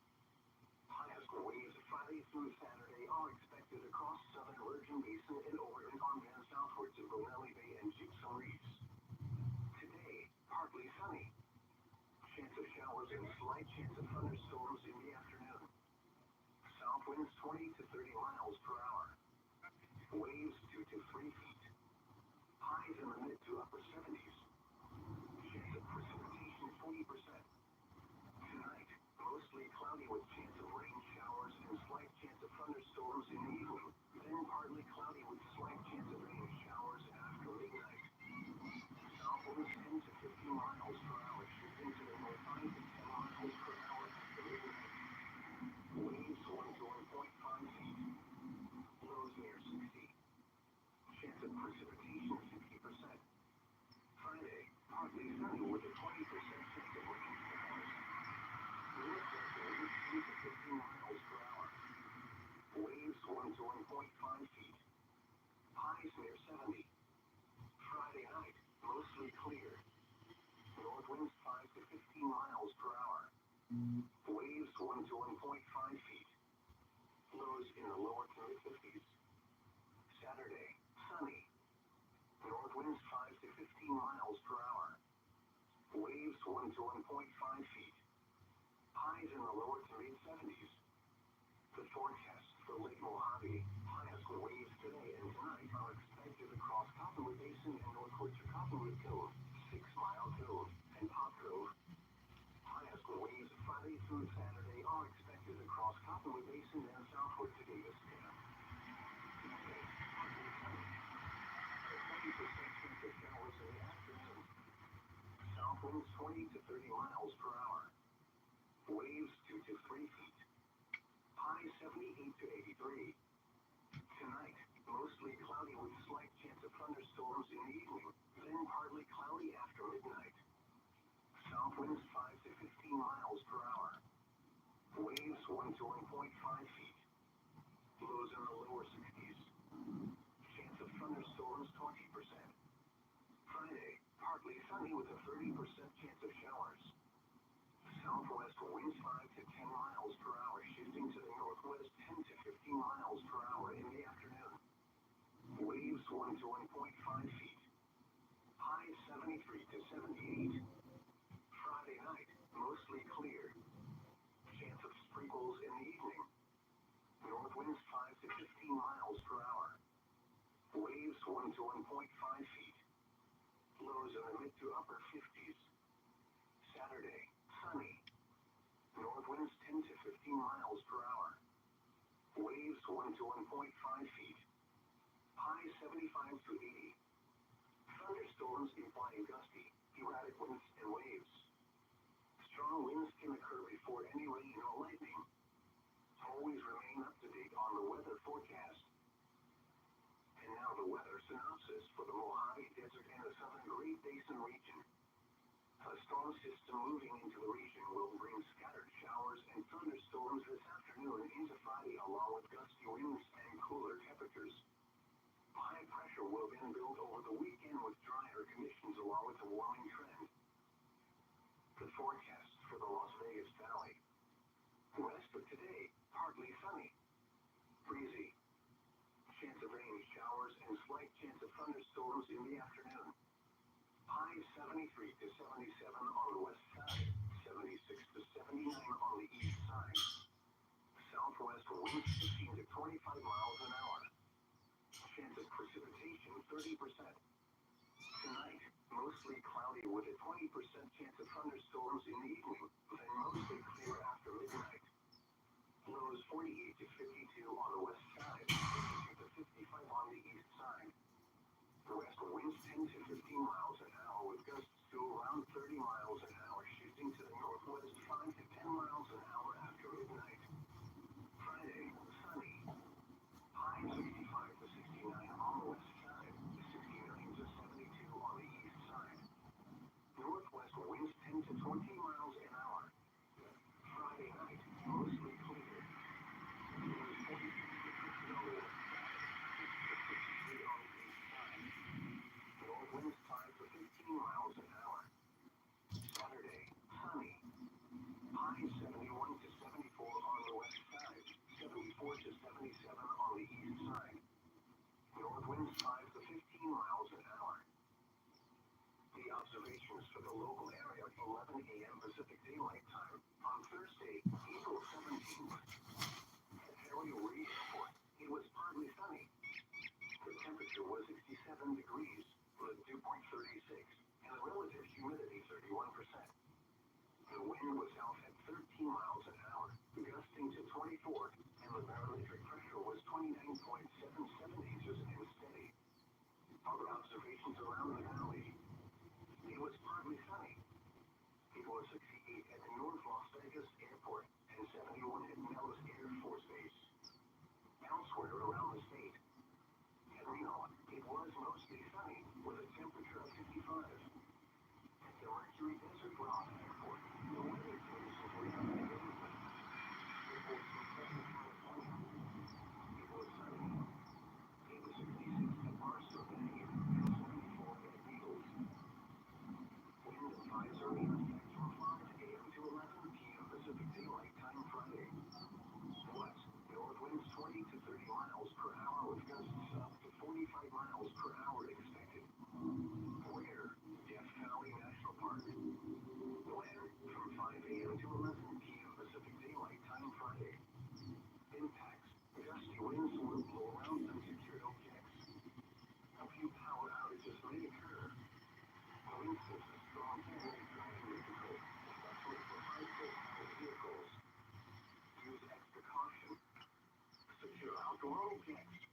Highest waves Friday through Saturday are expected across southern Virgin Basin and Overton Arm and southward to Bonelli Bay and Gypsum Reefs. Today, partly sunny. Chance of showers and slight chance of thunderstorms in the afternoon. South winds 20 to 30 miles per hour. Waves 2 to 3 feet. Highs in the mid to upper 70s. Chance of precipitation 40%. Tonight, mostly cloudy with chance of rain showers and slight chance of thunderstorms in the evening, then partly cloudy with slight chance of rain showers after midnight. South winds 10 to 15 miles per hour shifting to the north 5 to 10 miles per hour after midnight. Waves 1 to 1.5 feet. Lows near 60. Chance of precipitation 60%. Friday, partly sunny with a 20% chance of rain showers. Northwest winds 2 to 15 miles per hour. Waves 1 to 1.5 feet. Highs near 70. Friday night, mostly clear. North winds 5 to 15 miles per hour. Waves 1 to 1.5 feet. Lows in the lower to mid-50s. Saturday, sunny. North winds 5 to 15 miles per hour. Waves 1 to 1.5 feet. Highs in the lower to mid-70s. The forecast for Lake Mojave, highest waves today and tonight are expected across Cottonwood Basin and northward to Cottonwood Cove, 6 Mile Cove, and Pop Cove. Highest waves Friday through Saturday are expected across Cottonwood Basin and southward to Davis Dam. Monday, partly sunny. A 20% South winds 20 to 30 miles per hour. Waves 2 to 3 feet. High 78 to 83. Tonight, mostly cloudy with slight chance of thunderstorms in the evening, then partly cloudy after midnight. South winds 5 to 15 miles per hour. Waves 1 to 1.5 feet. Lows in the lower 60s. Chance of thunderstorms 20%. Friday, partly sunny with a 30% chance of showers. Southwest winds 5 to 10 miles per hour, shifting to the northwest 10 to 15 miles per hour in the afternoon. Waves 1 to 1.5 feet. High 73 to 78. Friday night, mostly clear. Chance of sprinkles in the evening. North winds 5 to 15 miles per hour. Waves 1 to 1.5 feet. Lows in the mid to upper 50s. Saturday, sunny. North winds 10 to 15 miles per hour. Waves 1 to 1.5 feet. High 75 to 80. Thunderstorms implying gusty, erratic winds and waves. Strong winds can occur before any rain or lightning. Always remain up to date on the weather forecast. And now the weather synopsis for the Mojave Desert and the Southern Great Basin region. A storm system moving into the region will bring scattered showers and thunderstorms this afternoon into Friday, along with gusty winds and cooler temperatures. High pressure will then build over the weekend with drier conditions along with a warming trend. The forecast for the Las Vegas Valley. West of today, partly sunny. Breezy. Chance of rain, showers, and slight chance of thunderstorms in the afternoon. High 73 to 77 on the west side, 76 to 79 on the east side. Southwest winds 15 to 25 miles an hour. Chance of precipitation 30%. Tonight, mostly cloudy with a 20% chance of thunderstorms in the evening, then mostly clear after midnight. Lows 48 to 52 on the west side, 52 to 55 on the east side. The west winds 10 to 15 miles an hour with gusts to around 30 miles an hour, shifting to the northwest 5 to 10 miles an hour after midnight. Friday, sunny. High 65 to 69 on the west side, 69 to 72 on the east side. Northwest winds 10 to 20 miles an hour. Friday night, mostly clear. Lows 46 to 50 on the west side, 6 to 53 on the east side. North winds 5 to 15 miles an hour. Saturday, sunny. High 71 to 74 on the west side, 74 to 77 on the east side. North winds 5 to 15 miles an hour. The observations for the local area at 11 a.m. Pacific Daylight Time on Thursday, April 17th. At Harry Reid Airport, it was partly sunny. The temperature was 67 degrees, with a dew point 36, and the relative humidity 31%. The wind was out at 13 miles an hour, gusting to 24, and the barometric pressure was 29.77 inches and steady. Other observations around the valley. It was partly sunny. It was 68 at the North Las Vegas Airport and 71 at Nellis Air Force Base. Elsewhere around the state. At Reno, it was mostly sunny with a temperature of 55. At the Mercury Desert Rock Airport, the weather conditions were not favorable. Reports from Southern California. It was sunny. It was 66 at Barstow Bay and 74 at Beagles. Wind advisory in effect from 5 a.m. to 11 p.m. Pacific Daylight Time Friday. West, north winds 20 to 30 miles per hour with gusts up to 45 miles per hour expected. Where? Death Valley National Park. When? From 5 a.m. to 11 p.m. Pacific Daylight Time Friday. Impacts. Gusty winds will blow around unsecured objects. A few power outages may occur. Police is a strong four-way driving difficult, especially for high-profile vehicles. Use extra caution. Secure outdoor objects.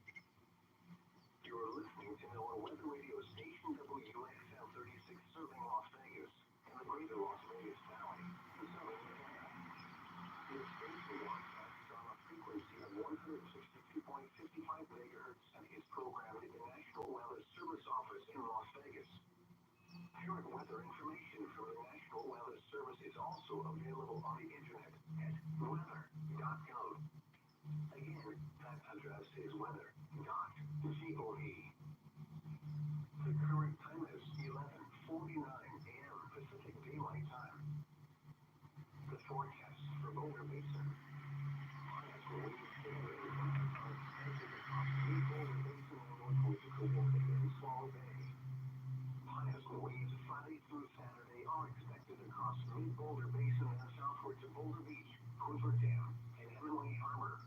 You're listening to NOAA Weather Radio Station WXL 36 serving Las Vegas and the Las Vegas Valley in southern Nevada. This station broadcasts on a frequency of 162.55 megahertz and is programmed in the National Weather Service office in Las Vegas. Current weather information from the National Weather Service is also available on the internet at weather.gov. Again, that address is weather.gov. The current time is 11:49 a.m. Pacific Daylight Time. The forecast for Boulder Basin. Highest winds today are expected across the Boulder Basin and northward to Coyote and Swallow Bay. Highest winds Friday through Saturday are expected across mid-Boulder Basin and southward to Boulder Beach, Quinverdam, and Hemingway Harbor.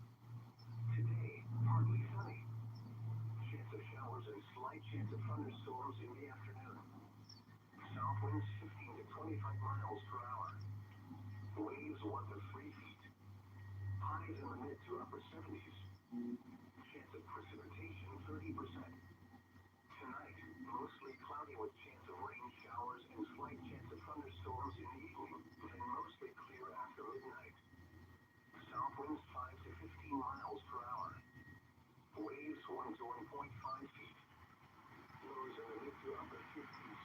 Today, partly sunny. Chance of showers and slight chance of thunderstorms in the afternoon. South winds 15 to 25 miles per hour. Waves 1 to 3 feet. Highs in the mid to upper 70s. Chance of precipitation 30%. Tonight, mostly cloudy with chance of rain showers and slight chance of thunderstorms in the evening, then mostly clear after midnight. South winds 5 to 15 miles per hour. Waves 1 to 1.5 feet. Lows in the mid to upper 50s.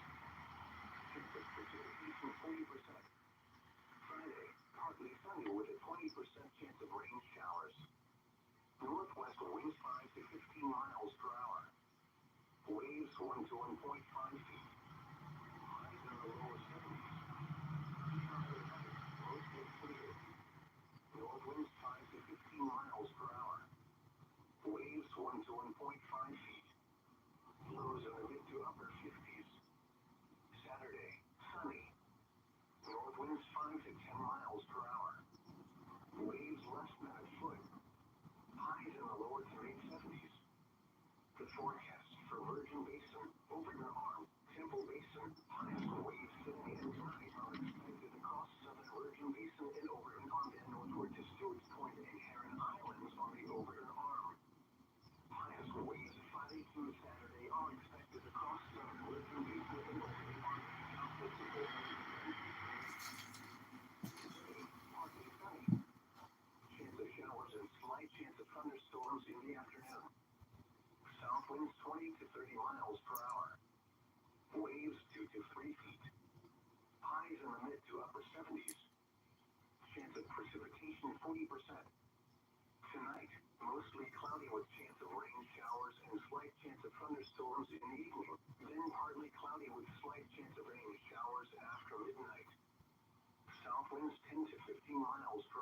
Chance of precipitation 40%. Friday, partly sunny with a 20% chance of rain showers. Northwest winds 5 to 15 miles per hour. Waves 1 to 1.5 feet. Highs in the lower 70s. Saturday night, mostly clear. North winds 5 to 15 miles per hour. Waves 1 to 1.5 feet. Lows in the mid to upper 50s. Saturday, sunny. North winds 5 to 10 miles per hour. Waves less than a foot. Highs in the lower to mid 70s. The forecast for Virgin Basin, Overton Arm, Temple Basin, highest waves today and tonight are expected across southern Virgin Basin and Overton Arm and northward to Stewart's Point and Heron Islands on the Overton Arm. Highest waves Friday through Saturday are expected across southern Virgin Basin and Overton Arm and southward to Boulder Beach. Today, partly sunny. Chance of showers and slight chance of thunderstorms in the afternoon. South winds 20 to 30 miles per hour. Waves 2 to 3 feet. Highs in the mid to upper 70s. Chance of precipitation 40%. Tonight, mostly cloudy with chance of rain showers and slight chance of thunderstorms in the evening, then partly cloudy with slight chance of rain showers after midnight. South winds 10 to 15 miles per